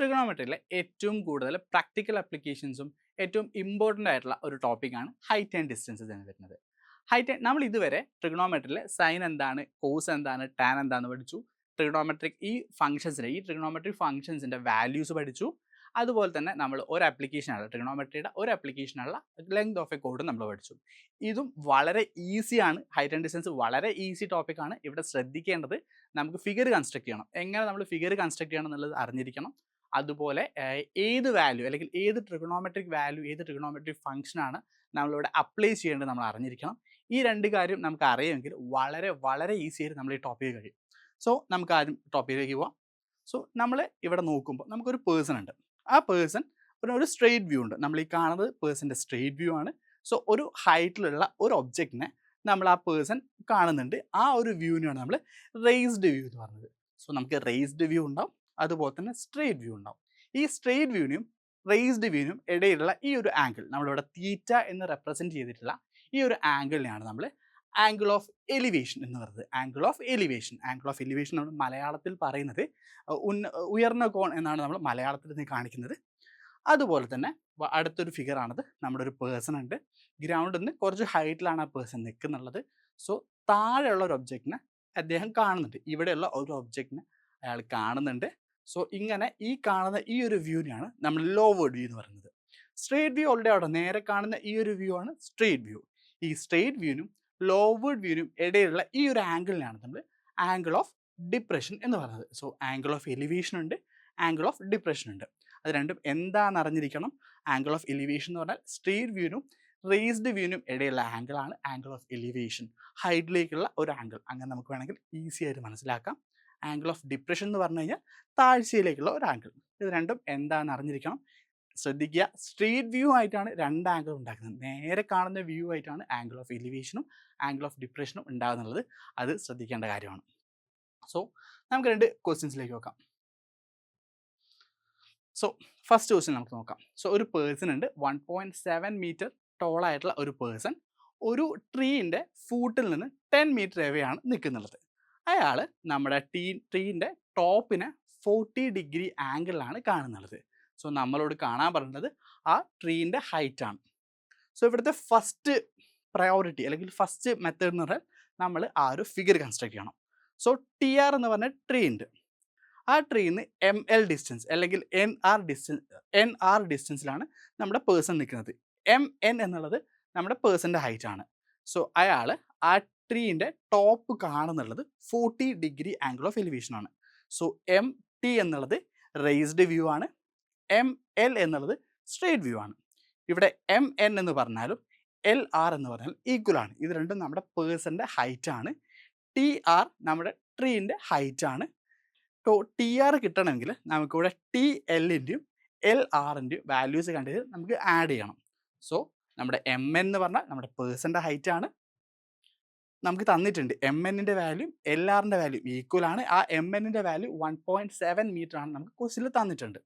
ട്രിഗണോമെട്രിയിലെ ഏറ്റവും കൂടുതൽ പ്രാക്ടിക്കൽ ആപ്ലിക്കേഷൻസും ഏറ്റവും ഇമ്പോർട്ടൻ്റ് ആയിട്ടുള്ള ഒരു ടോപ്പിക്കാണ് ഹൈറ്റ് ആൻഡ് ഡിസ്റ്റൻസസ് എന്ന് വരുന്നത്. നമ്മൾ ഇതുവരെ ട്രിഗണോമെട്രിയിലെ സൈൻ എന്താണ്, കോസ് എന്താണ്, ടാൻ എന്താണെന്ന് പഠിച്ചു. ട്രിഗണോമെട്രിക് ഫംഗ്ഷൻസിൻ്റെ വാല്യൂസ് പഠിച്ചു. അതുപോലെ തന്നെ നമ്മൾ ഒരു ആപ്ലിക്കേഷനുള്ള ട്രിഗണോമെട്രിയുടെ ഒരു ആപ്ലിക്കേഷനുള്ള ലെങ്ത് ഓഫ് എ കോഡ് നമ്മൾ പഠിച്ചു. ഇതും വളരെ ഈസിയാണ്. ഹൈറ്റ് ആൻഡ് ഡിസ്റ്റൻസ് വളരെ ഈസി ടോപ്പിക്കാണ്. ഇവിടെ ശ്രദ്ധിക്കേണ്ടത് നമുക്ക് ഫിഗർ കൺസ്ട്രക്ട് ചെയ്യണം. എങ്ങനെ നമ്മൾ ഫിഗർ കൺസ്ട്രക്ട് ചെയ്യണം എന്നുള്ളത് അറിഞ്ഞിരിക്കണം. അതുപോലെ ഏത് വാല്യൂ അല്ലെങ്കിൽ ഏത് ട്രിഗണോമെട്രിക് വാല്യൂ, ഏത് ട്രിഗണോമെട്രിക് ഫംഗ്ഷനാണ് നമ്മളിവിടെ അപ്ലൈ ചെയ്യേണ്ടത് നമ്മൾ അറിഞ്ഞിരിക്കണം. ഈ രണ്ട് കാര്യം നമുക്ക് അറിയുമെങ്കിൽ വളരെ വളരെ ഈസി ആയിട്ട് നമ്മൾ ഈ ടോപ്പിക്ക് കഴിയും. സോ നമുക്ക് ആദ്യം ടോപ്പിക്കിലേക്ക് പോവാം. സോ നമ്മൾ ഇവിടെ നോക്കുമ്പോൾ നമുക്കൊരു പേഴ്സൺ ഉണ്ട്. ആ പേഴ്സൺ ഒരു സ്ട്രെയിറ്റ് വ്യൂ ഉണ്ട്. നമ്മൾ ഈ കാണുന്നത് പേഴ്സൻ്റെ സ്ട്രെയിറ്റ് വ്യൂ ആണ്. സോ ഒരു ഹൈറ്റിലുള്ള ഒരു ഒബ്ജക്റ്റിനെ നമ്മൾ ആ പേഴ്സൺ കാണുന്നുണ്ട്. ആ ഒരു വ്യൂവിനാണ് നമ്മൾ റേസ്ഡ് വ്യൂ എന്ന് പറഞ്ഞത്. സോ നമുക്ക് റേസ്ഡ് വ്യൂ ഉണ്ടാവും, അതുപോലെ തന്നെ സ്ട്രെയിറ്റ് വ്യൂ ഉണ്ടാവും. ഈ സ്ട്രെയിറ്റ് വ്യൂവിനും റേസ്ഡ് വ്യൂവിനും ഇടയിലുള്ള ഈ ഒരു ആംഗിൾ നമ്മളിവിടെ തീറ്റ എന്ന് റെപ്രസെൻറ്റ് ചെയ്തിട്ടുള്ള ഈ ഒരു ആംഗിളിനെയാണ് നമ്മൾ ആംഗിൾ ഓഫ് എലിവേഷൻ എന്ന് പറയുന്നത്. ആംഗിൾ ഓഫ് എലിവേഷൻ നമ്മൾ മലയാളത്തിൽ പറയുന്നത് ഉയർന്ന കോൺ എന്നാണ് നമ്മൾ മലയാളത്തിൽ നിന്ന് കാണിക്കുന്നത്. അതുപോലെ തന്നെ അടുത്തൊരു ഫിഗറാണത്. നമ്മുടെ ഒരു പേഴ്സൺ ഉണ്ട്. ഗ്രൗണ്ടിൽ നിന്ന് കുറച്ച് ഹൈറ്റിലാണ് ആ പേഴ്സൺ നിൽക്കുന്നുള്ളത്. സോ താഴെയുള്ള ഒരു ഒബ്ജക്റ്റിനെ അദ്ദേഹം കാണുന്നുണ്ട്. ഇവിടെയുള്ള ഒരു ഒബ്ജക്റ്റിനെ അയാൾ കാണുന്നുണ്ട്. സോ ഇങ്ങനെ ഈ കാണുന്ന ഈ ഒരു വ്യൂവിനെയാണ് നമ്മൾ ലോവേർഡ് വ്യൂ എന്ന് പറയുന്നത്. സ്ട്രെയിറ്റ് വ്യൂ ഓൾറെഡി അവിടെ നേരെ കാണുന്ന ഈ ഒരു വ്യൂ ആണ് സ്ട്രെയിറ്റ് വ്യൂ. ഈ സ്ട്രെയിറ്റ് വ്യൂവിനും ലോവേർഡ് വ്യൂവിനും ഇടയിലുള്ള ഈ ഒരു ആംഗിളിനാണ് നമ്മൾ ആംഗിൾ ഓഫ് ഡിപ്രഷൻ എന്ന് പറയുന്നത്. സോ ആംഗിൾ ഓഫ് എലിവേഷൻ ഉണ്ട്, ആംഗിൾ ഓഫ് ഡിപ്രഷൻ ഉണ്ട്. അത് രണ്ടും എന്താണെന്ന് അറിഞ്ഞിരിക്കണം. ആംഗിൾ ഓഫ് എലിവേഷൻ എന്ന് പറഞ്ഞാൽ സ്ട്രെയിറ്റ് വ്യൂവിനും റേസ്ഡ് വ്യൂവിനും ഇടയിലുള്ള ആംഗിളാണ് ആംഗിൾ ഓഫ് എലിവേഷൻ. ഹൈറ്റിലേക്കുള്ള ഒരു ആംഗിൾ, അങ്ങനെ നമുക്ക് വേണമെങ്കിൽ ഈസി ആയിട്ട് മനസ്സിലാക്കാം. ആംഗിൾ ഓഫ് ഡിപ്രഷൻ എന്ന് പറഞ്ഞു കഴിഞ്ഞാൽ താഴ്ചയിലേക്കുള്ള ഒരു ആംഗിൾ. ഇത് രണ്ടും എന്താണെന്ന് അറിഞ്ഞിരിക്കണം. ശ്രദ്ധിക്കുക, സ്ട്രെയിറ്റ് വ്യൂ ആയിട്ടാണ് രണ്ട് ആംഗിൾ ഉണ്ടാക്കുന്നത്. നേരെ കാണുന്ന വ്യൂ ആയിട്ടാണ് ആംഗിൾ ഓഫ് എലിവേഷനും ആംഗിൾ ഓഫ് ഡിപ്രഷനും ഉണ്ടാകുന്നുള്ളത്. അത് ശ്രദ്ധിക്കേണ്ട കാര്യമാണ്. സോ നമുക്ക് രണ്ട് ക്വസ്റ്റ്യൻസിലേക്ക് നോക്കാം. സോ ഫസ്റ്റ് ക്വസ്റ്റ്യൻ നമുക്ക് നോക്കാം. സോ ഒരു പേഴ്സൺ ഉണ്ട്, 1.7 മീറ്റർ ടോൾ ആയിട്ടുള്ള ഒരു പേഴ്സൺ ഒരു ട്രീൻ്റെ ഫൂട്ടിൽ നിന്ന് 10 മീറ്റർ എവെയാണ് നിൽക്കുന്നുള്ളത്. അയാൾ നമ്മുടെ ട്രീൻ്റെ ടോപ്പിനെ 40 ഡിഗ്രി ആംഗിളിലാണ് കാണുന്നുള്ളത്. സോ നമ്മളോട് കാണാൻ പറയുന്നത് ആ ട്രീൻ്റെ ഹൈറ്റ് ആണ്. സോ ഇവിടുത്തെ ഫസ്റ്റ് പ്രയോറിറ്റി അല്ലെങ്കിൽ ഫസ്റ്റ് മെത്തേഡ് എന്ന് പറഞ്ഞാൽ നമ്മൾ ആ ഒരു ഫിഗർ കൺസ്ട്രക്ട് ചെയ്യണം. സോ TR എന്ന് പറഞ്ഞ ട്രീ ഉണ്ട്. ആ ട്രീന്ന് ML ഡിസ്റ്റൻസ് അല്ലെങ്കിൽ NR ഡിസ്റ്റൻസിലാണ് നമ്മുടെ പേഴ്സൺ നിൽക്കുന്നത്. MN എന്നുള്ളത് നമ്മുടെ പേഴ്സൻ്റെ ഹൈറ്റ് ആണ്. സോ അയാൾ ആ ട്രീൻ്റെ ടോപ്പ് കാണുന്നുള്ളത് 40 ഡിഗ്രി ആംഗിൾ ഓഫ് എലിവേഷൻ ആണ്. സോ MT എന്നുള്ളത് റേസ്ഡ് വ്യൂ ആണ്, ML എന്നുള്ളത് സ്ട്രെയിറ്റ് വ്യൂ ആണ്. ഇവിടെ MN എന്ന് പറഞ്ഞാലും LR എന്ന് പറഞ്ഞാൽ ഈക്വൽ ആണ്. ഇത് രണ്ടും നമ്മുടെ പേഴ്സൻ്റെ ഹൈറ്റ് ആണ്. TR നമ്മുടെ ട്രീൻ്റെ ഹൈറ്റ് ആണ്. TR കിട്ടണമെങ്കിൽ നമുക്കിവിടെ TLൻ്റെയും LRൻ്റെയും വാല്യൂസ് കണ്ടിട്ട് നമുക്ക് ആഡ് ചെയ്യണം. സോ നമ്മുടെ MN എന്ന് പറഞ്ഞാൽ നമ്മുടെ പേഴ്സൻ്റെ ഹൈറ്റ് ആണ്. നമുക്ക് തന്നിട്ടുണ്ട് MNൻ്റെ വാല്യൂ LRൻ്റെ വാല്യൂ ഈക്വൽ ആണ്. ആ MNൻ്റെ വാല്യൂ 1.7 മീറ്റർ ആണ് നമുക്ക് ക്വസ്റ്റ്യനിൽ തന്നിട്ടുണ്ട്.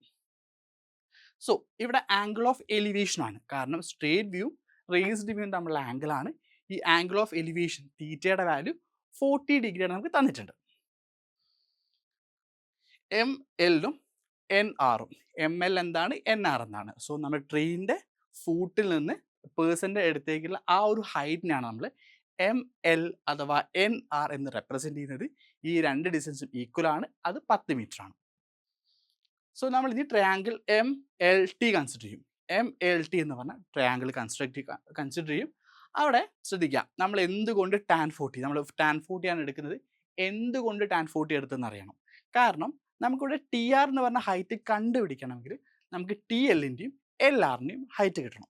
സോ ഇവിടെ ആംഗിൾ ഓഫ് എലിവേഷൻ ആണ്. കാരണം സ്ട്രെയിറ്റ് വ്യൂ റേസ്ഡ് വ്യൂ തമ്മിലുള്ള ആംഗിളാണ്. ഈ ആംഗിൾ ഓഫ് എലിവേഷൻ തീറ്റയുടെ വാല്യൂ 40 ഡിഗ്രിയാണ് നമുക്ക് തന്നിട്ടുണ്ട്. MLും NRും, ML എന്താണ്, NR എന്താണ്. സോ നമ്മൾ ട്രീൻ്റെ ഫൂട്ടിൽ നിന്ന് പേഴ്സൻ്റെ അടുത്തേക്കുള്ള ആ ഒരു ഹൈറ്റിനാണ് നമ്മൾ ML അഥവാ NR എന്ന് റെപ്രസെൻറ്റ് ചെയ്യുന്നത്. ഈ രണ്ട് ഡിസ്റ്റൻസും ഈക്വൽ ആണ്. അത് 10 മീറ്റർ ആണ്. സോ നമ്മൾ ഇനി ട്രയാങ്കിൾ MLT കൺസിഡർ ചെയ്യും. MLT എന്ന് പറഞ്ഞാൽ ട്രയാങ്കിൾ കൺസിഡർ ചെയ്യും. അവിടെ ശ്രദ്ധിക്കുക, നമ്മൾ എന്തുകൊണ്ട് tan 40 നമ്മൾ tan 40 ആണ് എടുക്കുന്നത്. എന്തുകൊണ്ട് tan 40 എടുത്തെന്ന് അറിയണം. കാരണം നമുക്കിവിടെ TR എന്ന് പറഞ്ഞ ഹൈറ്റ് കണ്ടുപിടിക്കണമെങ്കിൽ നമുക്ക് TLൻ്റെയും LRൻ്റെയും ഹൈറ്റ് കിട്ടണം.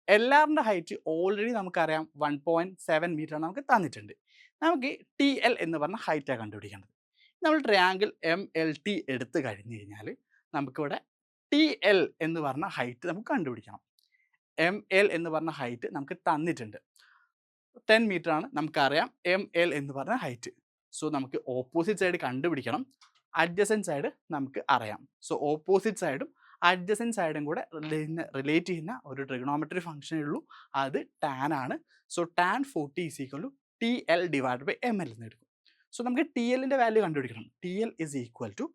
LRൻ്റെ ഹൈറ്റ് ഓൾറെഡി നമുക്കറിയാം 1.7 മീറ്റർ നമുക്ക് തന്നിട്ടുണ്ട്. നമുക്ക് TL എന്ന് പറഞ്ഞ ഹൈറ്റാണ് കണ്ടുപിടിക്കേണ്ടത്. നമ്മൾ ട്രയാങ്കിൾ MLT എടുത്തു കഴിഞ്ഞ് കഴിഞ്ഞാൽ നമുക്കിവിടെ TL എന്ന് പറഞ്ഞ ഹൈറ്റ് നമുക്ക് കണ്ടുപിടിക്കണം. ML എന്ന് പറഞ്ഞ ഹൈറ്റ് നമുക്ക് തന്നിട്ടുണ്ട്, 10 മീറ്റർ ആണ് നമുക്കറിയാം ML എന്ന് പറഞ്ഞ ഹൈറ്റ്. സോ നമുക്ക് ഓപ്പോസിറ്റ് സൈഡ് കണ്ടുപിടിക്കണം. അഡ്ജസൻറ്റ് സൈഡ് നമുക്ക് അറിയാം. സോ ഓപ്പോസിറ്റ് സൈഡും അഡ്ജസൻറ്റ് സൈഡും കൂടെ റിലേറ്റ് ചെയ്യുന്ന ഒരു ട്രിഗണോമെട്രി ഫംഗ്ഷനേ ഉള്ളൂ. അത് ടാൻ ആണ്. സോ tan 40 = TL / ML എന്ന് എടുക്കും. സോ നമുക്ക് TLൻ്റെ വാല്യൂ കണ്ടുപിടിക്കണം. TL is equal to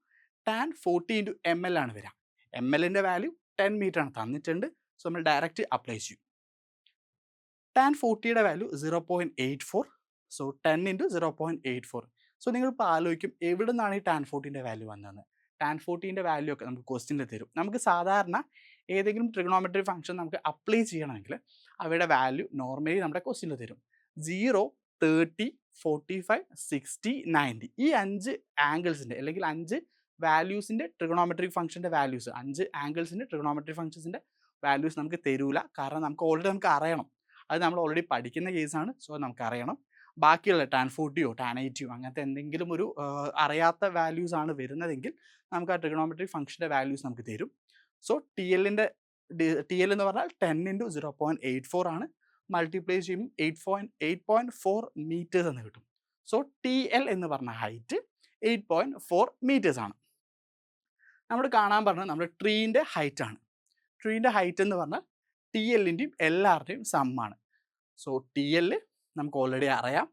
tan 40 × ML ആണ് വരിക. MLൻ്റെ വാല്യൂ 10 മീറ്റർ ആണ് തന്നിട്ടുണ്ട്. സോ നമ്മൾ ഡയറക്റ്റ് അപ്ലൈ ചെയ്യും. tan 40യുടെ വാല്യൂ 0.84. So 10 into 0.84. സോ നിങ്ങളിപ്പോൾ ആലോചിക്കും എവിടെ നിന്നാണ് ഈ tan 40ൻ്റെ വാല്യൂ വന്നതെന്ന്. tan 40ൻ്റെ വാല്യൂ ഒക്കെ നമുക്ക് ക്വസ്റ്റ്യനിൽ തരും. നമുക്ക് സാധാരണ ഏതെങ്കിലും ട്രിഗണോമെട്രി ഫംഗ്ഷൻ നമുക്ക് അപ്ലൈ ചെയ്യണമെങ്കിൽ അവയുടെ വാല്യൂ നോർമലി നമ്മുടെ ക്വസ്റ്റ്യനിൽ തരും. 0, 30, 45, 60, 90 ഈ 5 ആംഗിൾസിൻ്റെ അല്ലെങ്കിൽ 5 വാല്യൂസിൻ്റെ ട്രിഗണോമെട്രിക് ഫംഗ്ഷൻ്റെ വാല്യൂസ് 5 ആംഗിൾസിൻ്റെ ട്രിഗണോമെട്രിക് ഫംഗ്ഷൻസിൻ്റെ വാല്യൂസ് നമുക്ക് തരൂല. കാരണം നമുക്ക് ഓൾറെഡി അറിയണം. അത് നമ്മൾ ഓൾറെഡി പഠിക്കുന്ന കേസാണ്. സോ നമുക്ക് അറിയണം. ബാക്കിയുള്ള tan 40യോ tan 80യോ അങ്ങനത്തെ എന്തെങ്കിലും ഒരു അറിയാത്ത വാല്യൂസ് ആണ് വരുന്നതെങ്കിൽ നമുക്ക് ആ ട്രിഗണോമെട്രിക് ഫംഗ്ഷൻ്റെ വാല്യൂസ് നമുക്ക് തരും. സോ TL എന്ന് പറഞ്ഞാൽ 10 ഇൻറ്റു 0.84 ആണ്. മൾട്ടിപ്ലൈ ചെയ്യുമ്പോൾ 8.4 മീറ്റേഴ്സ് എന്ന് കിട്ടും. സോ TL എന്ന് പറഞ്ഞ ഹൈറ്റ് 8.4 മീറ്റേഴ്സ് ആണ്. നമ്മൾ കാണാൻ പറഞ്ഞത് നമ്മുടെ ട്രീൻ്റെ ഹൈറ്റ് ആണ്. ട്രീൻ്റെ ഹൈറ്റ് എന്ന് പറഞ്ഞാൽ TLൻ്റെയും LRൻ്റെയും സമ്മാണ്. സോ TL നമുക്ക് ഓൾറെഡി അറിയാം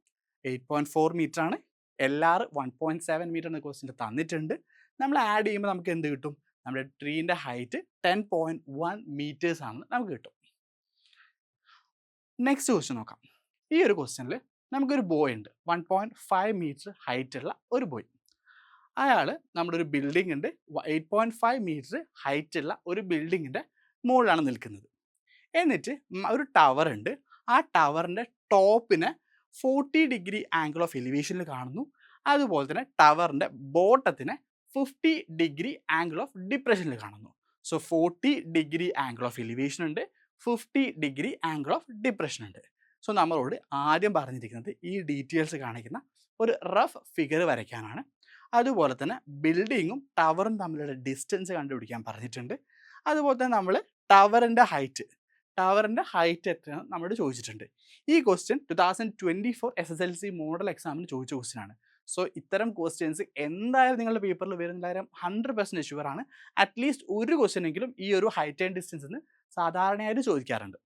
8.4 മീറ്റർ ആണ്. LR 1.7 മീറ്റർ എന്ന ക്വസ്റ്റ്യൻ തന്നിട്ടുണ്ട്. നമ്മൾ ആഡ് ചെയ്യുമ്പോൾ നമുക്ക് എന്ത് കിട്ടും? നമ്മുടെ ട്രീൻ്റെ ഹൈറ്റ് 10.1 മീറ്റേഴ്സ് ആണെന്ന് നമുക്ക് കിട്ടും. നെക്സ്റ്റ് ക്വസ്റ്റ്യൻ നോക്കാം. ഈ ഒരു ക്വസ്റ്റ്യനിൽ നമുക്കൊരു ബോയ് ഉണ്ട്. 1.5 മീറ്റർ ഹൈറ്റ് ഉള്ള ഒരു ബോയ്. അയാൾ നമ്മുടെ ഒരു ബിൽഡിംഗ് ഉണ്ട്. 8.5 മീറ്റർ ഹൈറ്റ് ഉള്ള ഒരു ബിൽഡിങ്ങിൻ്റെ മുകളിലാണ് നിൽക്കുന്നത്. എന്നിട്ട് ഒരു ടവർ ഉണ്ട്. ആ ടവറിൻ്റെ ടോപ്പിനെ 40 ഡിഗ്രി ആംഗിൾ ഓഫ് എലിവേഷനിൽ കാണുന്നു. അതുപോലെ തന്നെ ടവറിൻ്റെ ബോട്ടത്തിനെ 50 ഡിഗ്രി ആംഗിൾ ഓഫ് ഡിപ്രഷനിൽ കാണുന്നു. So 40 degree angle of elevation ഉണ്ട്, 50 ഡിഗ്രി ആംഗിൾ ഓഫ് ഡിപ്രഷൻ ഉണ്ട്. സോ നമ്മളോട് ആദ്യം പറഞ്ഞിരിക്കുന്നത് ഈ ഡീറ്റെയിൽസ് കാണിക്കുന്ന ഒരു റഫ് ഫിഗർ വരയ്ക്കാനാണ്. അതുപോലെ തന്നെ ബിൽഡിങ്ങും ടവറും തമ്മിലുള്ള ഡിസ്റ്റൻസ് കണ്ടുപിടിക്കാൻ പറഞ്ഞിട്ടുണ്ട്. അതുപോലെ തന്നെ നമ്മൾ ടവറിൻ്റെ ഹൈറ്റ് എത്രയാണ് നമ്മളോട് ചോദിച്ചിട്ടുണ്ട്. ഈ ക്വസ്റ്റ്യൻ 2024 SSLC മോഡൽ എക്സാമിന് ചോദിച്ച ക്വസ്റ്റ്യൻ ആണ്. സോ ഇത്തരം ക്വസ്റ്റ്യൻസ് എന്തായാലും നിങ്ങളുടെ പേപ്പറിൽ വരുന്ന കാര്യം 100% ഷുവർ ആണ്. അറ്റ്ലീസ്റ്റ് ഒരു ക്വസ്റ്റ്യൻ എങ്കിലും ഈ ഒരു ഹൈറ്റ് ആൻഡ് ഡിസ്റ്റൻസ് എന്ന് സാധാരണയായിട്ട് ചോദിക്കാറുണ്ട്.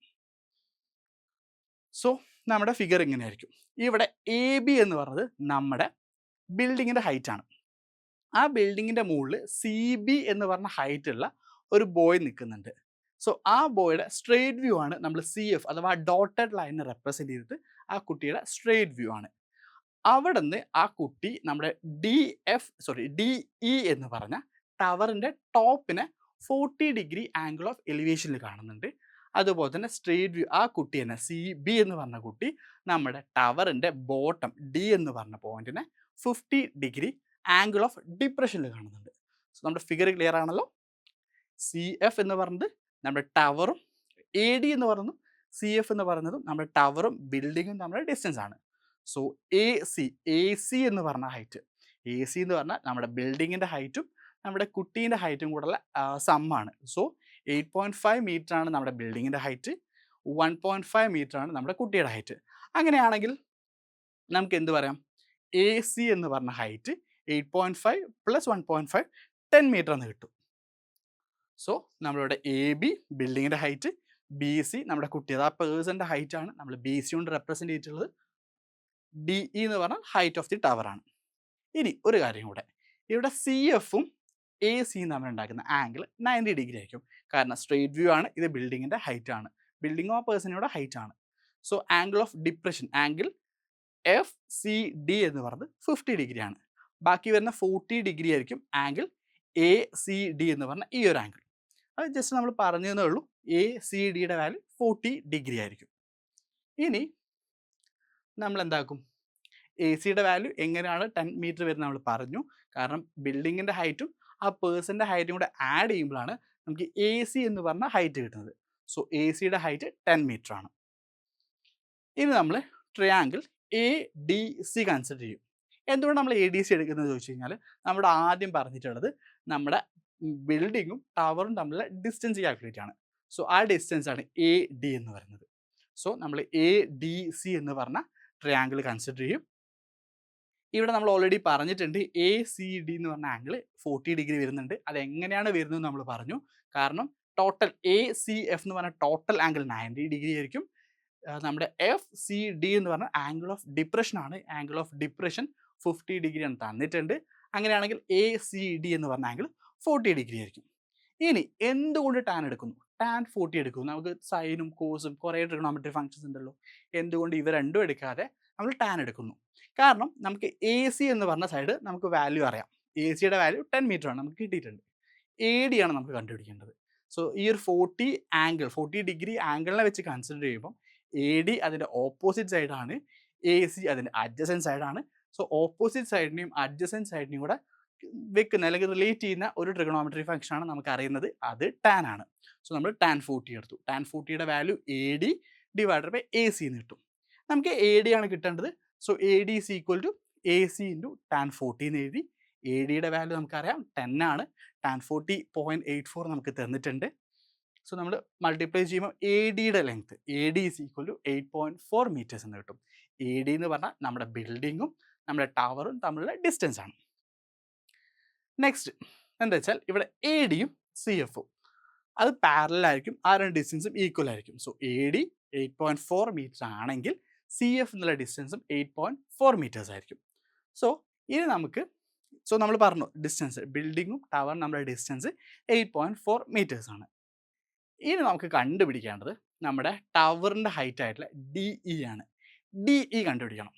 സോ നമ്മുടെ ഫിഗർ ഇങ്ങനെയായിരിക്കും. ഇവിടെ AB എന്ന് പറയുന്നത് നമ്മുടെ ബിൽഡിങ്ങിൻ്റെ ഹൈറ്റ് ആണ്. ആ ബിൽഡിങ്ങിൻ്റെ മുകളിൽ CB എന്ന് പറഞ്ഞ ഹൈറ്റ് ഉള്ള ഒരു ബോയ് നിൽക്കുന്നുണ്ട്. സോ ആ ബോയുടെ സ്ട്രെയിറ്റ് വ്യൂ ആണ് നമ്മൾ CF അഥവാ ഡോട്ടഡ് ലൈനെ റെപ്രസെൻറ്റ് ചെയ്തിട്ട് ആ കുട്ടിയുടെ സ്ട്രെയിറ്റ് വ്യൂ ആണ്. അവിടെ നിന്ന് ആ കുട്ടി നമ്മുടെ DE എന്ന് പറഞ്ഞ ടവറിൻ്റെ ടോപ്പിനെ 40 ഡിഗ്രി ആംഗിൾ ഓഫ് എലിവേഷനിൽ കാണുന്നുണ്ട്. അതുപോലെ തന്നെ സ്ട്രെയിറ്റ് വ്യൂ ആ കുട്ടി തന്നെ CB എന്ന് പറഞ്ഞ കുട്ടി നമ്മുടെ ടവറിൻ്റെ ബോട്ടം D എന്ന് പറഞ്ഞ പോയിന്റിനെ 50 ഡിഗ്രി ആംഗിൾ ഓഫ് ഡിപ്രഷനിൽ കാണുന്നുണ്ട്. സോ നമ്മുടെ ഫിഗർ ക്ലിയർ ആണല്ലോ. CF എന്ന് പറയുന്നത് നമ്മുടെ ടവറും AD എന്ന് പറയുന്നു CF എന്ന് പറയുന്നതും നമ്മുടെ ടവറും ബിൽഡിങ്ങും നമ്മുടെ ഡിസ്റ്റൻസ് ആണ്. സോ AC എന്ന് പറഞ്ഞ ഹൈറ്റ്, AC എന്ന് പറഞ്ഞാൽ നമ്മുടെ ബിൽഡിങ്ങിൻ്റെ ഹൈറ്റും നമ്മുടെ കുട്ടീൻ്റെ ഹൈറ്റും കൂടെയുള്ള സമ്മാണ്. സോ 8.5 മീറ്റർ ആണ് നമ്മുടെ ബിൽഡിങ്ങിൻ്റെ ഹൈറ്റ്, 1.5 മീറ്റർ ആണ് നമ്മുടെ കുട്ടിയുടെ ഹൈറ്റ്. അങ്ങനെയാണെങ്കിൽ നമുക്ക് എന്ത് പറയാം? AC എന്ന് പറഞ്ഞ ഹൈറ്റ് 8.5 പ്ലസ് 1.5 10 മീറ്റർ എന്ന് കിട്ടും. സോ നമ്മളിവിടെ AB ബിൽഡിങ്ങിൻ്റെ ഹൈറ്റ്, BC നമ്മുടെ കുട്ടിയുടെ ആ പേഴ്സൻ്റെ ഹൈറ്റ് ആണ് നമ്മൾ BC കൊണ്ട് റെപ്രസെൻറ്റ് ചെയ്തിട്ടുള്ളത്. DE എന്ന് പറഞ്ഞാൽ ഹൈറ്റ് ഓഫ് ദി ടവർ ആണ്. ഇനി ഒരു കാര്യം കൂടെ, ഇവിടെ CFും ACയും തമ്മിൽ ഉണ്ടാക്കുന്ന ആംഗിൾ 90 ഡിഗ്രി ആയിരിക്കും. കാരണം സ്ട്രെയിറ്റ് വ്യൂ ആണ്, ഇത് ബിൽഡിങ്ങിൻ്റെ ഹൈറ്റ് ആണ്, ബിൽഡിങ്ങോ ആ പേഴ്സണിയുടെ ഹൈറ്റ് ആണ്. So angle of depression angle FCD എന്ന് പറയുന്നത് 50 ഡിഗ്രി ആണ്. ബാക്കി വരുന്ന 40 ഡിഗ്രി ആയിരിക്കും ആംഗിൾ ACD എന്ന് പറഞ്ഞ ഈ ഒരു ആംഗിൾ. അത് ജസ്റ്റ് നമ്മൾ പറഞ്ഞതേ ഉള്ളൂ. ACDയുടെ വാല്യൂ 40 ഡിഗ്രി ആയിരിക്കും. ഇനി നമ്മൾ എന്താക്കും? ACയുടെ വാല്യൂ എങ്ങനെയാണ് 10 മീറ്റർ വരുന്നത് നമ്മൾ പറഞ്ഞു. കാരണം ബിൽഡിങ്ങിൻ്റെ ഹൈറ്റും ആ പേഴ്സൻ്റെ ഹൈറ്റും കൂടെ ആഡ് ചെയ്യുമ്പോഴാണ് നമുക്ക് AC എന്ന് പറഞ്ഞ ഹൈറ്റ് കിട്ടുന്നത്. സോ ACയുടെ ഹൈറ്റ് 10 മീറ്റർ ആണ്. ഇനി നമ്മൾ ട്രയാങ്കിൾ ADC കൺസിഡർ ചെയ്യും. എന്തുകൊണ്ട് നമ്മൾ ADC എടുക്കുന്നത് ചോദിച്ചു കഴിഞ്ഞാൽ നമ്മുടെ ആദ്യം പറഞ്ഞിട്ടുള്ളത് നമ്മുടെ ബിൽഡിങ്ങും ടവറും തമ്മിലുള്ള ഡിസ്റ്റൻസ് കാൽക്കുലേറ്റ് ആണ്. സോ ആ ഡിസ്റ്റൻസ് ആണ് AD എന്ന് പറയുന്നത്. സോ നമ്മൾ ADC എന്ന് പറഞ്ഞ ട്രയാങ്കിൾ കൺസിഡർ ചെയ്യും. ഇവിടെ നമ്മൾ ഓൾറെഡി പറഞ്ഞിട്ടുണ്ട് ACD എന്ന് പറഞ്ഞ ആംഗിൾ 40 ഡിഗ്രി വരുന്നുണ്ട്. അതെങ്ങനെയാണ് വരുന്നത് നമ്മൾ പറഞ്ഞു. കാരണം ടോട്ടൽ ACF എന്ന് പറഞ്ഞ ടോട്ടൽ ആംഗിൾ 90 ഡിഗ്രി ആയിരിക്കും. നമ്മുടെ FCD എന്ന് പറഞ്ഞ ആംഗിൾ ഓഫ് ഡിപ്രഷൻ ആണ്. ആംഗിൾ ഓഫ് ഡിപ്രഷൻ 50 ഡിഗ്രി ആണ് തന്നിട്ടുണ്ട്. അങ്ങനെയാണെങ്കിൽ ACD എന്ന് പറഞ്ഞ ആംഗിൾ 40 ഡിഗ്രി ആയിരിക്കും. ഇനി എന്തുകൊണ്ട് ടാൻ എടുക്കുന്നു? ടാൻ 40 എടുക്കുന്നു. നമുക്ക് സൈനും കോസും കുറേ ട്രിഗണോമെട്രി ഫംഗ്ഷൻസ് ഉണ്ടല്ലോ. എന്തുകൊണ്ട് ഇവ രണ്ടും എടുക്കാതെ നമ്മൾ ടാൻ എടുക്കുന്നു? കാരണം നമുക്ക് എ സി എന്ന് പറഞ്ഞ സൈഡ് നമുക്ക് വാല്യൂ അറിയാം. എ സിയുടെ വാല്യൂ 10 മീറ്റർ ആണ് നമുക്ക് കിട്ടിയിട്ടുണ്ട്. എ ഡി ആണ് നമുക്ക് കണ്ടുപിടിക്കേണ്ടത്. സോ ഈ ഒരു 40 ഡിഗ്രി ആംഗിളിനെ വെച്ച് കൺസിഡർ ചെയ്യുമ്പോൾ എ ഡി അതിൻ്റെ ഓപ്പോസിറ്റ് സൈഡാണ്, എ സി അതിൻ്റെ അഡ്ജസൻറ്റ് സൈഡാണ്. സോ ഓപ്പോസിറ്റ് സൈഡിനെയും അഡ്ജസൻറ്റ് സൈഡിനെയും കൂടെ വെക്കുന്ന അല്ലെങ്കിൽ റിലേറ്റ് ചെയ്യുന്ന ഒരു ട്രിഗണോമെട്രി ഫംഗ്ഷൻ ആണ് നമുക്ക് അറിയുന്നത്, അത് ടാൻ ആണ്. സോ നമ്മൾ ടാൻ 40 എടുത്തു. ടാൻ 40യുടെ value A D divided by A C എന്ന് കിട്ടും. നമുക്ക് എ ഡി ആണ് കിട്ടേണ്ടത്. So A D is equal to A C into tan 40 എന്ന് എഴുതി. എ ഡിയുടെ വാല്യൂ നമുക്കറിയാം 10 ആണ്. ടാൻ 40 0.84 നമുക്ക് തന്നിട്ടുണ്ട്. സോ നമ്മൾ മൾട്ടിപ്ലൈ ചെയ്യുമ്പോൾ എ ഡിയുടെ length A D is equal to 8.4 metres എന്ന് കിട്ടും. എ ഡി എന്ന് പറഞ്ഞാൽ നമ്മുടെ ബിൽഡിങ്ങും നമ്മുടെ ടവറും തമ്മിലുള്ള ഡിസ്റ്റൻസ് ആണ്. നെക്സ്റ്റ് എന്താ വെച്ചാൽ ഇവിടെ എ ഡിയും സി എഫും അത് പാരലൽ ആയിരിക്കും, ആ രണ്ട് ഡിസ്റ്റൻസും ഈക്വൽ ആയിരിക്കും. സോ എ ഡി 8.4 മീറ്റർ ആണെങ്കിൽ സി എഫ് എന്നുള്ള ഡിസ്റ്റൻസും 8.4 മീറ്റേഴ്സ് ആയിരിക്കും. സോ ഇനി നമുക്ക് നമ്മൾ പറഞ്ഞു ഡിസ്റ്റൻസ് ബിൽഡിങ്ങും ടവറും നമ്മുടെ ഡിസ്റ്റൻസ് 8.4 മീറ്റേഴ്സ് ആണ്. ഇനി നമുക്ക് കണ്ടുപിടിക്കേണ്ടത് നമ്മുടെ ടവറിൻ്റെ ഹൈറ്റ് ആയിട്ടുള്ള ഡി ഇ ആണ്. ഡി ഇ കണ്ടുപിടിക്കണം.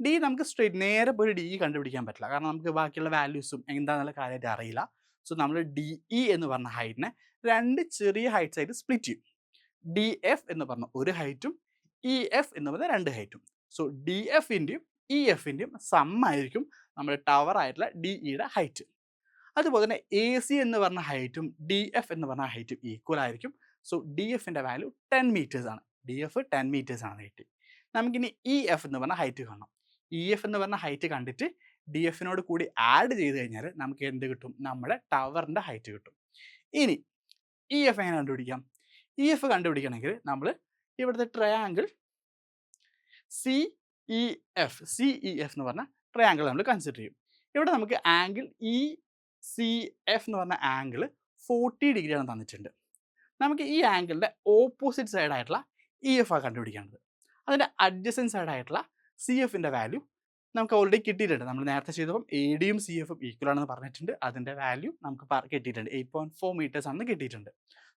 ഡി നമുക്ക് സ്ട്രെയിറ്റ് നേരെ പോയി ഡി ഇ കണ്ടുപിടിക്കാൻ പറ്റില്ല, കാരണം നമുക്ക് ബാക്കിയുള്ള വാല്യൂസും എന്താണെന്നുള്ള കാര്യമായിട്ട് അറിയില്ല. സോ നമ്മൾ ഡി ഇ എന്ന് പറഞ്ഞ ഹൈറ്റിനെ രണ്ട് ചെറിയ ഹൈറ്റ്സ് ആയിട്ട് സ്പ്ലിറ്റ് ചെയ്യും. ഡി എഫ് എന്ന് പറഞ്ഞ ഒരു ഹൈറ്റും ഇ എഫ് എന്ന് പറഞ്ഞ രണ്ട് ഹൈറ്റും. സോ ഡി എഫിൻ്റെയും ഇ എഫിൻ്റെയും സമ്മായിരിക്കും നമ്മുടെ ടവർ ആയിട്ടുള്ള ഡി ഇയുടെ ഹൈറ്റ്. അതുപോലെ തന്നെ എ സി എന്ന് പറഞ്ഞ ഹൈറ്റും ഡി എഫ് എന്ന് പറഞ്ഞ ഹൈറ്റും ഈക്വൽ ആയിരിക്കും. സോ ഡി എഫിൻ്റെ വാല്യൂ 10 മീറ്റേഴ്സ് ആണ്. ഡി എഫ് 10 മീറ്റേഴ്സ് ആണ് ഹൈറ്റ്. നമുക്കിനി ഇ എഫ് എന്ന് പറഞ്ഞ ഹൈറ്റ് കാണണം. ഇ എഫ് എന്ന് പറഞ്ഞ ഹൈറ്റ് കണ്ടിട്ട് ഡി എഫിനോട് കൂടി ആഡ് ചെയ്ത് കഴിഞ്ഞാൽ നമുക്ക് എന്ത് കിട്ടും? നമ്മുടെ ടവറിൻ്റെ ഹൈറ്റ് കിട്ടും. ഇനി ഇ എഫ് എങ്ങനെ കണ്ടുപിടിക്കാം? ഇ എഫ് കണ്ടുപിടിക്കണമെങ്കിൽ നമ്മൾ ഇവിടുത്തെ ട്രയാങ്കിൾ സി ഇ എഫ് എന്ന് പറഞ്ഞ ട്രയാങ്കിൾ നമ്മൾ കൺസിഡർ ചെയ്യും. ഇവിടെ നമുക്ക് ആംഗിൾ ഇ സി എഫ് എന്ന് പറഞ്ഞ ആംഗിൾ 40 ഡിഗ്രിയാണ് തന്നിട്ടുണ്ട്. നമുക്ക് ഈ ആംഗിളിൻ്റെ ഓപ്പോസിറ്റ് സൈഡ് ആയിട്ടുള്ള ഇ എഫ് ആണ് കണ്ടുപിടിക്കേണ്ടത്. അതിൻ്റെ അഡ്ജസൻറ്റ് സൈഡ് ആയിട്ടുള്ള സി എഫിൻ്റെ വാല്യൂ നമുക്ക് ഓൾറെഡി കിട്ടിയിട്ടുണ്ട്. നമ്മൾ നേരത്തെ ചെയ്തപ്പോൾ എ ഡിയും സി എഫും ഈക്വൽ ആണെന്ന് പറഞ്ഞിട്ടുണ്ട്. അതിൻ്റെ വാല്യൂ നമുക്ക് കിട്ടിയിട്ടുണ്ട്, 8.4 മീറ്റേഴ്സ് ആണെന്ന് കിട്ടിയിട്ടുണ്ട്.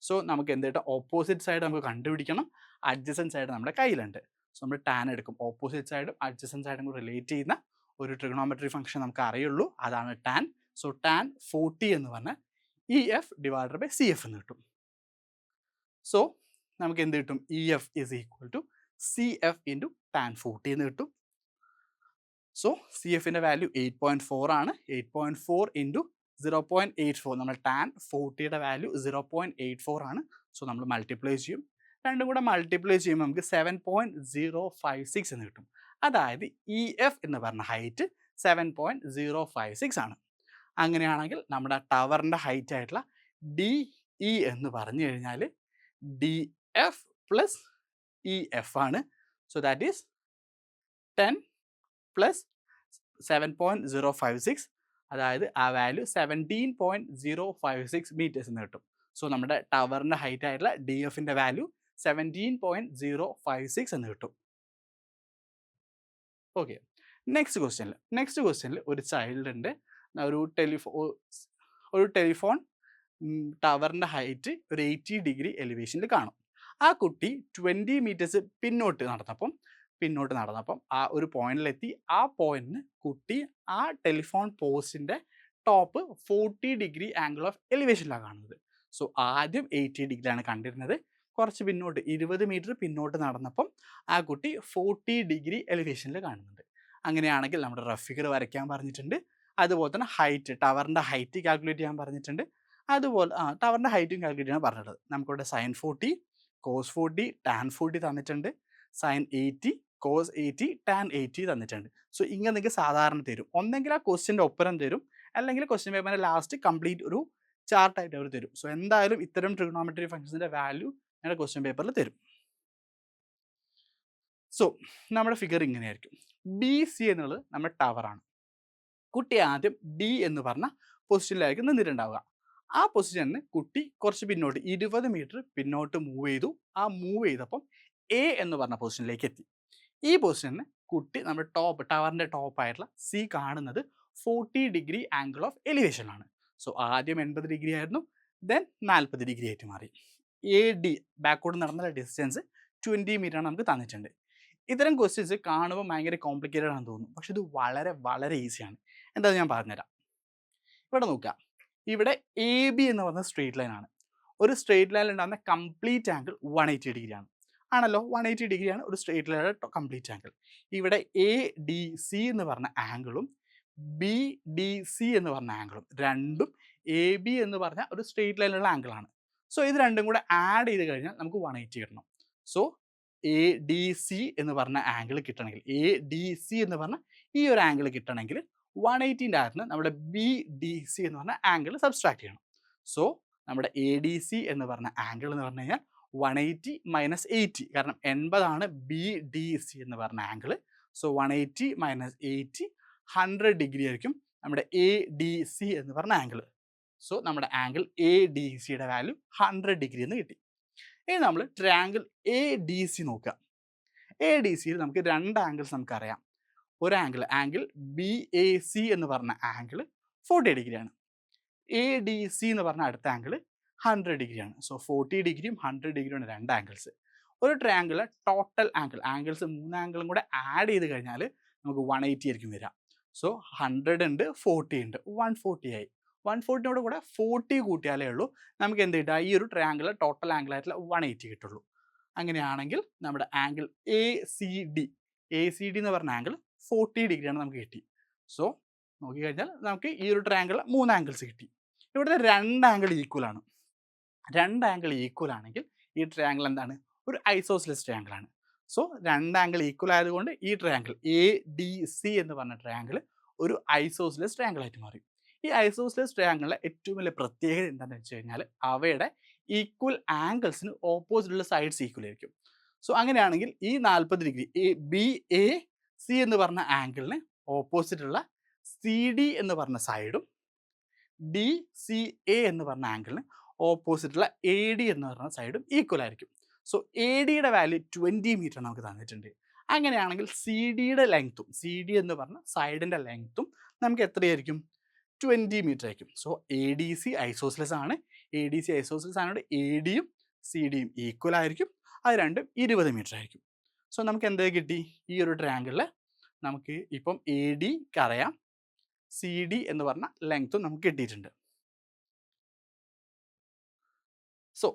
സോ നമുക്ക് എന്തായിട്ട് ഓപ്പോസിറ്റ് സൈഡ് നമുക്ക് കണ്ടുപിടിക്കണം, അഡ്ജസൻറ്റ് സൈഡ് നമ്മുടെ കയ്യിലുണ്ട്. സോ നമ്മൾ ടാൻ എടുക്കും. ഓപ്പോസിറ്റ് സൈഡും അഡ്ജസൻറ്റ് സൈഡും കൂടി റിലേറ്റ് ചെയ്യുന്ന ഒരു ട്രിഗണോമെട്രി ഫംഗ്ഷൻ നമുക്ക് അറിയുള്ളൂ, അതാണ് ടാൻ. സോ ടാൻ 40 എന്ന് പറഞ്ഞാൽ E F divided by C F എന്ന് കിട്ടും. സോ നമുക്ക് എന്ത് കിട്ടും? E F is equal to C F into tan 40 എന്ന് കിട്ടും. സോ സി എഫിൻ്റെ വാല്യൂ 8.4 ആണ്. 8.4 ഇൻറ്റു 0.84, നമ്മൾ ടാൻ 40യുടെ വാല്യൂ 0.84 ആണ്. സോ നമ്മൾ മൾട്ടിപ്ലൈ ചെയ്യും. രണ്ടും കൂടെ മൾട്ടിപ്ലൈ ചെയ്യുമ്പോൾ നമുക്ക് 7.056 എന്ന് കിട്ടും. അതായത് ഇ എഫ് എന്ന് പറഞ്ഞ ഹൈറ്റ് 7.056 ആണ്. അങ്ങനെയാണെങ്കിൽ നമ്മുടെ ടവറിൻ്റെ ഹൈറ്റ് ആയിട്ടുള്ള ഡി ഇ എന്ന് പറഞ്ഞു കഴിഞ്ഞാൽ D F plus E F ആണ്. സോ ദാറ്റ് ഈസ് 10 പ്ലസ് 7.056, അതായത് ആ വാല്യൂ 17.056 മീറ്റേഴ്സ് എന്ന് കിട്ടും. സോ നമ്മുടെ ടവറിൻ്റെ ഹൈറ്റ് ആയിട്ടുള്ള ഡി എഫിൻ്റെ വാല്യൂ 17.056 എന്ന് കിട്ടും. ഓക്കെ, നെക്സ്റ്റ് ക്വസ്റ്റ്യനിൽ ഒരു ചൈൽഡ് ഉണ്ട്. ഒരു ടെലിഫോൺ ടവറിൻ്റെ ഹൈറ്റ് ഒരു 80 ഡിഗ്രി എലിവേഷനിൽ കാണും. ആ കുട്ടി 20 മീറ്റേഴ്സ് പിന്നോട്ട് നടന്നപ്പം ആ ഒരു പോയിന്റിലെത്തി. ആ പോയിന്റിന് കുട്ടി ആ ടെലിഫോൺ പോസ്റ്റിൻ്റെ ടോപ്പ് 40 ഡിഗ്രി ആംഗിൾ ഓഫ് എലിവേഷനിലാണ് കാണുന്നത്. സോ ആദ്യം 80 ഡിഗ്രിയാണ് കണ്ടിരുന്നത്. കുറച്ച് പിന്നോട്ട് 20 മീറ്റർ പിന്നോട്ട് നടന്നപ്പം ആ കുട്ടി 40 ഡിഗ്രി എലിവേഷനിൽ കാണുന്നുണ്ട്. അങ്ങനെയാണെങ്കിൽ നമ്മുടെ റഫ് ഫിഗർ വരയ്ക്കാൻ പറഞ്ഞിട്ടുണ്ട്. അതുപോലെ തന്നെ ടവറിൻ്റെ ഹൈറ്റ് കാൽക്കുലേറ്റ് ചെയ്യാൻ പറഞ്ഞിട്ടുണ്ട്. അതുപോലെ ടവറിൻ്റെ ഹൈറ്റും കാൽക്കുലേറ്റ് ചെയ്യാൻ പറഞ്ഞിട്ടുള്ളത്. നമുക്കിവിടെ സൈൻ 40, കോസ് 40, ടാൻ 40 തന്നിട്ടുണ്ട്. സൈൻ 80, കോസ് 80, ടാൻ 80 തന്നിട്ടുണ്ട്. സോ ഇങ്ങനെ നിങ്ങൾക്ക് സാധാരണ തരും. ഒന്നെങ്കിൽ ആ ക്വസ്റ്റ്യൻ്റെ ഒപ്പരം തരും, അല്ലെങ്കിൽ ക്വസ്റ്റ്യൻ പേപ്പറിൻ്റെ ലാസ്റ്റ് കംപ്ലീറ്റ് ഒരു ചാർട്ടായിട്ട് അവർ തരും. സോ എന്തായാലും ഇത്തരം ട്രിഗണോമെട്രി ഫംഗ്ഷൻസിൻ്റെ വാല്യൂ ഞങ്ങളുടെ ക്വസ്റ്റ്യൻ പേപ്പറിൽ തരും. സോ നമ്മുടെ ഫിഗർ ഇങ്ങനെയായിരിക്കും. ബി സി എന്നുള്ളത് നമ്മുടെ ടവറാണ്. കുട്ടി ആദ്യം ഡി എന്ന് പറഞ്ഞ പൊസിഷനിലായിരിക്കും നിന്നിട്ടുണ്ടാവുക. ആ പൊസിഷനിൽ കുട്ടി കുറച്ച് പിന്നോട്ട് 20 മീറ്റർ പിന്നോട്ട് മൂവ് ചെയ്തു. ആ മൂവ് ചെയ്തപ്പം എ എന്ന് പറഞ്ഞ പൊസിഷനിലേക്ക് എത്തി. ഈ പൊസിഷനിൽ കുട്ടി നമ്മുടെ ടവറിൻ്റെ ടോപ്പായിട്ടുള്ള സി കാണുന്നത് 40 ഡിഗ്രി ആംഗിൾ ഓഫ് എലിവേഷനാണ്. സോ ആദ്യം 80 ഡിഗ്രി ആയിരുന്നു, ദെൻ 40 ഡിഗ്രി ആയിട്ട് മാറി. എ ഡി ബാക്കോട്ട് നടന്ന ഡിസ്റ്റൻസ് 20 മീറ്റർ ആണ് നമുക്ക് തന്നിട്ടുണ്ട്. ഇത്തരം ക്വസ്റ്റ്യൻസ് കാണുമ്പോൾ ഭയങ്കര കോംപ്ലിക്കേറ്റഡ് ആണെന്ന് തോന്നും, പക്ഷെ ഇത് വളരെ വളരെ ഈസിയാണ്. എന്താണെന്ന് ഞാൻ പറഞ്ഞുതരാം. ഇവിടെ നോക്കുക, ഇവിടെ എ ബി എന്ന് പറയുന്ന സ്ട്രെയിറ്റ് ലൈൻ ആണ്. ഒരു സ്ട്രെയിറ്റ് ലൈനിൽ ഉണ്ടാകുന്ന കംപ്ലീറ്റ് ആംഗിൾ 180 ഡിഗ്രി ആണ്. ആണല്ലോ, 180 ഡിഗ്രിയാണ് ഒരു സ്ട്രെയിറ്റ് ലൈനിലെ കംപ്ലീറ്റ് ആംഗിൾ. ഇവിടെ എ ഡി സി എന്ന് പറഞ്ഞ ആംഗിളും ബി ഡി സി എന്ന് പറഞ്ഞ ആംഗിളും രണ്ടും എ ബി എന്ന് പറഞ്ഞ ഒരു സ്ട്രെയിറ്റ് ലൈനിലുള്ള ആംഗിളാണ്. സോ ഇത് രണ്ടും കൂടെ ആഡ് ചെയ്ത് കഴിഞ്ഞാൽ നമുക്ക് 180 കിട്ടണം. സോ എ ഡി സി എന്ന് പറഞ്ഞ ആംഗിൾ കിട്ടണമെങ്കിൽ, എ ഡി സി എന്ന് പറഞ്ഞ ഈ ഒരു ആംഗിൾ കിട്ടണമെങ്കിൽ 180ൻ്റെ അകത്ത് നമ്മുടെ ബി ഡി സി എന്ന് പറഞ്ഞ ആംഗിൾ സബ്സ്ട്രാക്ട് ചെയ്യണം. സോ നമ്മുടെ എ ഡി സി എന്ന് പറഞ്ഞ ആംഗിൾ എന്ന് പറഞ്ഞു കഴിഞ്ഞാൽ 180 മൈനസ് 80, കാരണം 80 ആണ് ബി ഡി സി എന്ന് പറഞ്ഞ ആംഗിൾ. സോ 180 മൈനസ് 80 100 ഡിഗ്രി ആയിരിക്കും നമ്മുടെ എ ഡി സി എന്ന് പറഞ്ഞ ആംഗിൾ. സോ നമ്മുടെ ആംഗിൾ എ ഡി സിയുടെ വാല്യൂ 100 ഡിഗ്രി എന്ന് കിട്ടി. ഇനി നമ്മൾ ട്രയാങ്കിൾ എ ഡി സി നോക്കുക. എ ഡി സിയിൽ നമുക്ക് രണ്ട് ആംഗിൾസ് നമുക്കറിയാം. ഒരു ആംഗിൾ ബി എ സി എന്ന് പറഞ്ഞ ആംഗിൾ 40 ഡിഗ്രിയാണ്. എ ഡി സി എന്ന് പറഞ്ഞ അടുത്ത ആംഗിൾ 100 ഡിഗ്രിയാണ്. സോ 40 ഡിഗ്രിയും 100 ഡിഗ്രിയാണ് രണ്ട് ആംഗിൾസ്. ഒരു ട്രയാങ്കിളിലെ ടോട്ടൽ ആംഗിൾസ് മൂന്ന് ആംഗിളും കൂടെ ആഡ് ചെയ്ത് കഴിഞ്ഞാൽ നമുക്ക് 180 ആയിരിക്കും വരിക. സോ 100 ഉണ്ട്, 40 ഉണ്ട്, 140 ആയി. 140നോട് കൂടെ 40 കൂട്ടിയാലേ ഉള്ളൂ നമുക്ക് എന്ത് കിട്ടുക, ഈ ഒരു ട്രയാങ്കിളിലെ ടോട്ടൽ ആംഗിൾ ആയിട്ടുള്ള 180 കിട്ടുള്ളൂ. അങ്ങനെയാണെങ്കിൽ നമ്മുടെ ആംഗിൾ എ സി ഡി എന്ന് പറഞ്ഞ ആംഗിൾ 40 ഡിഗ്രിയാണ് നമുക്ക് കിട്ടി. സോ നോക്കിക്കഴിഞ്ഞാൽ നമുക്ക് ഈ ഒരു ട്രയാങ്കിളിൽ മൂന്ന് ആംഗിൾസ് കിട്ടി. ഇവിടെ രണ്ട് ആംഗിൾ ഈക്വൽ ആണ്. രണ്ട് ആംഗിൾ ഈക്വൽ ആണെങ്കിൽ ഈ ട്രയാങ്കിൾ എന്താണ്, ഒരു ഐസോസിലസ് ട്രയാങ്കിൾ ആണ്. സോ രണ്ട് ആംഗിൾ ഈക്വൽ ആയതുകൊണ്ട് ഈ ട്രയാങ്കിൾ എ ഡി സി എന്ന് പറഞ്ഞ ട്രയാങ്കിൾ ഒരു ഐസോസിലസ് ട്രയാങ്കിൾ ആയിട്ട് മാറി. ഈ ഐസോസിലസ് ട്രയാങ്കിളിലെ ഏറ്റവും വലിയ പ്രത്യേകത എന്താണെന്ന് വെച്ച് കഴിഞ്ഞാൽ അവയുടെ ഈക്വൽ ആംഗിൾസിന് ഓപ്പോസിറ്റുള്ള സൈഡ്സ് ഈക്വൽ ആയിരിക്കും. സോ അങ്ങനെയാണെങ്കിൽ ഈ 40 ഡിഗ്രി ബി എ സി എന്ന് പറഞ്ഞ ആംഗിളിന് ഓപ്പോസിറ്റുള്ള സി ഡി എന്ന് പറഞ്ഞ സൈഡും ഡി സി എ എന്ന് പറഞ്ഞ ആംഗിളിന് ഓപ്പോസിറ്റുള്ള എ ഡി എന്ന് പറഞ്ഞ സൈഡും ഈക്വൽ ആയിരിക്കും. സോ എ ഡിയുടെ വാല്യൂ 20 മീറ്റർ നമുക്ക് തന്നിട്ടുണ്ട്. അങ്ങനെയാണെങ്കിൽ സി ഡിയുടെ ലെങ്ത്തും, സി ഡി എന്ന് പറഞ്ഞ സൈഡിൻ്റെ ലെങ്ത്തും നമുക്ക് എത്രയായിരിക്കും, 20 മീറ്റർ ആയിരിക്കും. So A D C isosceles ആണ്. എ ഡി സി ഐസോസിലസ് ആയതുകൊണ്ട് എ ഡിയും സി ഡിയും ഈക്വൽ ആയിരിക്കും. അത് രണ്ടും 20 മീറ്റർ ആയിരിക്കും. സോ നമുക്ക് എന്ത് കിട്ടി, ഈ ഒരു ട്രയാങ്കിളിൽ നമുക്ക് ഇപ്പം എ ഡിക്ക് അറിയാം, സി ഡി എന്ന് പറഞ്ഞ ലെങ്ത്തും നമുക്ക് കിട്ടിയിട്ടുണ്ട്. സോ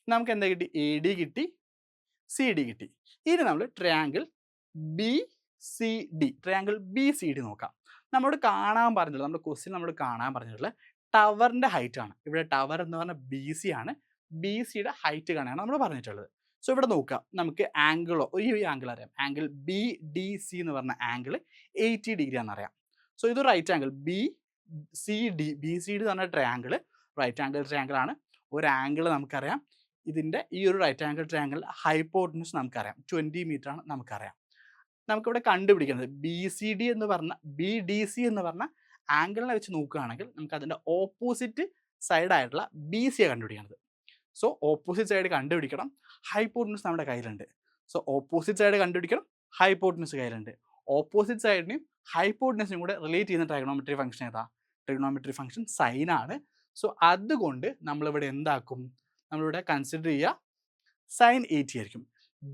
നമുക്ക് എന്താ കിട്ടി, എ ഡി കിട്ടി, സി ഡി കിട്ടി. ഇനി നമ്മൾ ട്രയാങ്കിൾ ബി സി ഡി നോക്കാം. നമ്മളോട് കാണാൻ പറഞ്ഞിട്ടുള്ളത്, നമ്മുടെ ക്വസ്റ്റ്യൻ നമ്മളോട് കാണാൻ പറഞ്ഞിട്ടുള്ള ടവറിൻ്റെ ഹൈറ്റ് ആണ്. ഇവിടെ ടവർ എന്ന് പറഞ്ഞാൽ ബി സി ആണ്. ബി സിയുടെ ഹൈറ്റ് കാണാനാണ് നമ്മൾ പറഞ്ഞിട്ടുള്ളത്. സോ ഇവിടെ നോക്കാം, നമുക്ക് ഈ ആംഗിൾ അറിയാം. ആംഗിൾ ബി ഡി സി എന്ന് പറഞ്ഞ ആംഗിൾ 80 ഡിഗ്രി ആണെന്നറിയാം. സോ ഇത് right angle B C D എന്ന് പറഞ്ഞ ട്രയാങ്കിൾ റൈറ്റ് ആംഗിൾ ട്രയാങ്കിൾ ആണ്. ഒരു ആംഗിൾ നമുക്കറിയാം, ഇതിൻ്റെ ഈ ഒരു റൈറ്റ് ആംഗിൾ ട്രയാങ്കിൾ ഹൈപ്പോട്ടനസ് നമുക്കറിയാം 20 മീറ്റർ ആണ് നമുക്കറിയാം. നമുക്കിവിടെ കണ്ടുപിടിക്കുന്നത് ബി ഡി സി എന്ന് പറഞ്ഞ ആംഗിളിനെ വെച്ച് നോക്കുകയാണെങ്കിൽ നമുക്ക് അതിൻ്റെ ഓപ്പോസിറ്റ് സൈഡായിട്ടുള്ള ബി സിയെ കണ്ടുപിടിക്കുന്നത്. സോ ഓപ്പോസിറ്റ് സൈഡ് കണ്ടുപിടിക്കണം, ഹൈപ്പോട്ടനസ് നമ്മുടെ കയ്യിലുണ്ട്. സോ ഓപ്പോസിറ്റ് സൈഡ് കണ്ടുപിടിക്കണം, ഹൈപ്പോട്ടനസ് കയ്യിലുണ്ട്. ഓപ്പോസിറ്റ് സൈഡിനെയും ഹൈപ്പോട്ടനസിനും കൂടെ റിലേറ്റ് ചെയ്യുന്ന ട്രിഗണോമെട്രി ഫംഗ്ഷൻ ഏതാ, ട്രിഗണോമെട്രി ഫംഗ്ഷൻ സൈൻ ആണ്. സോ അതുകൊണ്ട് നമ്മളിവിടെ എന്താക്കും, നമ്മളിവിടെ കൺസിഡർ ചെയ്യുക സൈൻ 80 ആയിരിക്കും.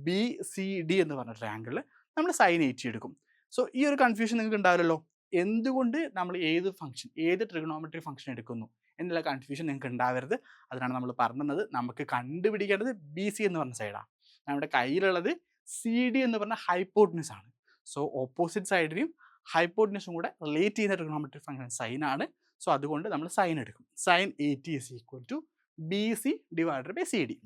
ബി സി ഡി എന്ന് പറഞ്ഞ ട്രയാങ്കിളിൽ നമ്മൾ സൈൻ 80 എടുക്കും. സോ ഈ ഒരു കൺഫ്യൂഷൻ നിങ്ങൾക്ക് ഉണ്ടാവില്ലല്ലോ, എന്തുകൊണ്ട് നമ്മൾ ഏത് ട്രിഗണോമെട്രി ഫംഗ്ഷൻ എടുക്കുന്നു എന്നുള്ള കൺഫ്യൂഷൻ നിങ്ങൾക്ക് ഉണ്ടാവരുത്. അതിനാണ് നമ്മൾ പറഞ്ഞത് നമുക്ക് കണ്ടുപിടിക്കേണ്ടത് ബി സി എന്ന് പറഞ്ഞ സൈഡാണ്. നമ്മുടെ കയ്യിലുള്ളത് സി ഡി എന്ന് പറഞ്ഞ ഹൈപ്പോട്ടനസ് ആണ്. സോ ഓപ്പോസിറ്റ് സൈഡിനെയും ഹൈപ്പോട്ടനസും കൂടെ റിലേറ്റ് ചെയ്യുന്ന ട്രിഗണോമെട്രി ഫംഗ്ഷൻ സൈൻ ആണ്. സോ അതുകൊണ്ട് നമ്മൾ സൈൻ എടുക്കും. Sine 80 is equal to B C divided by C D.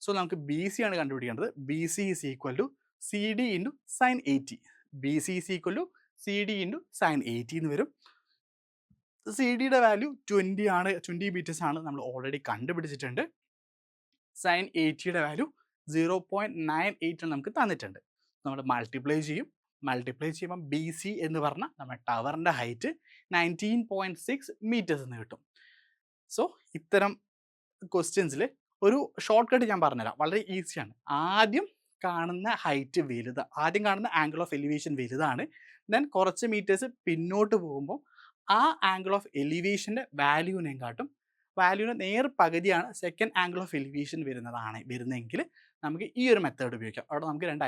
So നമുക്ക് ബി സി ആണ് കണ്ടുപിടിക്കേണ്ടത്. B C is equal to C D into sine 80. B C is equal to C D into sine 80 എന്ന് വരും. C ഡിയുടെ value 20 metres ആണ്, നമ്മൾ already കണ്ടുപിടിച്ചിട്ടുണ്ട്. Sign 80യുടെ value 0.98 നമുക്ക് തന്നിട്ടുണ്ട്. നമ്മൾ മൾട്ടിപ്ലൈ ചെയ്യുമ്പോൾ ബി സി എന്ന് പറഞ്ഞാൽ നമ്മുടെ ടവറിൻ്റെ ഹൈറ്റ് 19.6 മീറ്റേഴ്സ് എന്ന് കിട്ടും. സോ ഇത്തരം ക്വസ്റ്റ്യൻസിൽ ഒരു ഷോർട്ട് കട്ട് ഞാൻ പറഞ്ഞുതരാം, വളരെ ഈസിയാണ്. ആദ്യം കാണുന്ന ആംഗിൾ ഓഫ് എലിവേഷൻ വലുതാണ്. ദെൻ കുറച്ച് മീറ്റേഴ്സ് പിന്നോട്ട് പോകുമ്പോൾ ആ ആംഗിൾ ഓഫ് എലിവേഷൻ്റെ വാല്യൂവിനെയും കാട്ടും വാല്യൂവിന് നേർ പകുതിയാണ് സെക്കൻഡ് ആംഗിൾ ഓഫ് എലിവേഷൻ വരുന്നതെങ്കിൽ നമുക്ക് ഈ ഒരു മെത്തേഡ് ഉപയോഗിക്കാം. അവിടെ നമുക്ക് രണ്ട്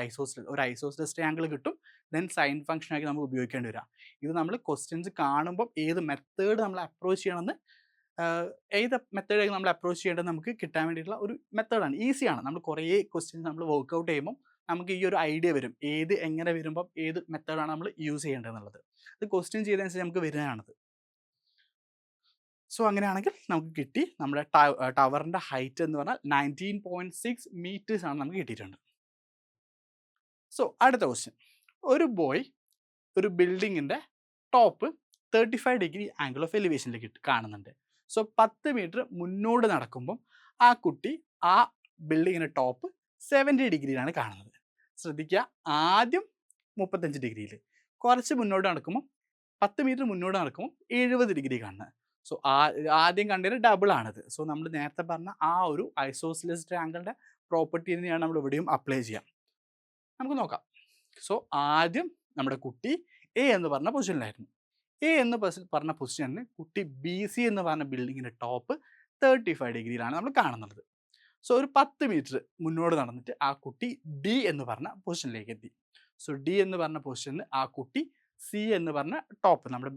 ഒരു ഐസോസിലസ് ട്രയാങ്കിൾ കിട്ടും, ദെൻ സൈൻ ഫംഗ്ഷൻ ആക്കി നമുക്ക് ഉപയോഗിക്കേണ്ടി വരാം. ഇത് നമ്മൾ ക്വസ്റ്റ്യൻസ് കാണുമ്പോൾ ഏത് മെത്തേഡ് നമ്മൾ അപ്രോച്ച് ചെയ്യണമെന്ന് ഏത് മെത്തേഡ് നമ്മൾ അപ്രോച്ച് ചെയ്യേണ്ടത് നമുക്ക് കിട്ടാൻ വേണ്ടിയിട്ടുള്ള ഒരു മെത്തേഡാണ്. ഈസിയാണ്. നമ്മൾ കുറേ ക്വസ്റ്റ്യൻസ് നമ്മൾ വർക്ക്ഔട്ട് ചെയ്യുമ്പോൾ നമുക്ക് ഈ ഒരു ഐഡിയ വരും, ഏത് എങ്ങനെ വരുമ്പം ഏത് മെത്തേഡാണ് നമ്മൾ യൂസ് ചെയ്യേണ്ടത് എന്നുള്ളത്. ഇത് ക്വസ്റ്റ്യൻ ചെയ്തതനുസരിച്ച് നമുക്ക് വരുന്നതാണത്. സോ അങ്ങനെയാണെങ്കിൽ നമുക്ക് കിട്ടി, നമ്മുടെ ടവറിൻ്റെ ഹൈറ്റ് എന്ന് പറഞ്ഞാൽ 19.6 meters ആണ് നമുക്ക് കിട്ടിയിട്ടുണ്ട്. സോ അടുത്ത ക്വസ്റ്റ്യൻ, ഒരു ബോയ് ഒരു ബിൽഡിങ്ങിൻ്റെ ടോപ്പ് 35 degree ആംഗിൾ ഓഫ് എലിവേഷനിലേക്ക് കാണുന്നുണ്ട്. സോ 10 meter മുന്നോട്ട് നടക്കുമ്പം ആ കുട്ടി ആ ബിൽഡിങ്ങിൻ്റെ ടോപ്പ് 70 ഡിഗ്രിയിലാണ് കാണുന്നത്. ശ്രദ്ധിക്കുക, ആദ്യം 35 ഡിഗ്രിയിൽ, കുറച്ച് മുന്നോട്ട് നടക്കുമ്പോൾ 10 meter മുന്നോട്ട് നടക്കുമ്പോൾ 70 ഡിഗ്രി കാണുന്നത്. സോ ആദ്യം കണ്ടതിന് ഡബിൾ ആണിത്. സോ നമ്മൾ നേരത്തെ പറഞ്ഞ ആ ഒരു ഐസോസിലസ് ട്രയാങ്കിളിൻ്റെ പ്രോപ്പർട്ടി തന്നെയാണ് നമ്മൾ ഇവിടെയും അപ്ലൈ ചെയ്യാം. നമുക്ക് നോക്കാം. സോ ആദ്യം നമ്മുടെ കുട്ടി എ എന്ന് പറഞ്ഞ പൊസിഷനിലായിരുന്നു. എ എന്ന് പറഞ്ഞ പൊസിഷനിൽ കുട്ടി ബി സി എന്ന് പറഞ്ഞ ബിൽഡിങ്ങിൻ്റെ ടോപ്പ് 35 ഡിഗ്രിയിലാണ് നമ്മൾ കാണുന്നത്. സോ ഒരു 10 meter മുന്നോട്ട് നടന്നിട്ട് ആ കുട്ടി ഡി എന്ന് പറഞ്ഞ പൊസിഷനിലേക്ക് എത്തി. സോ ഡി എന്ന് പറഞ്ഞ പൊസിഷനിൽ ആ കുട്ടി സി എന്ന് പറഞ്ഞ ടോപ്പ്, നമ്മുടെ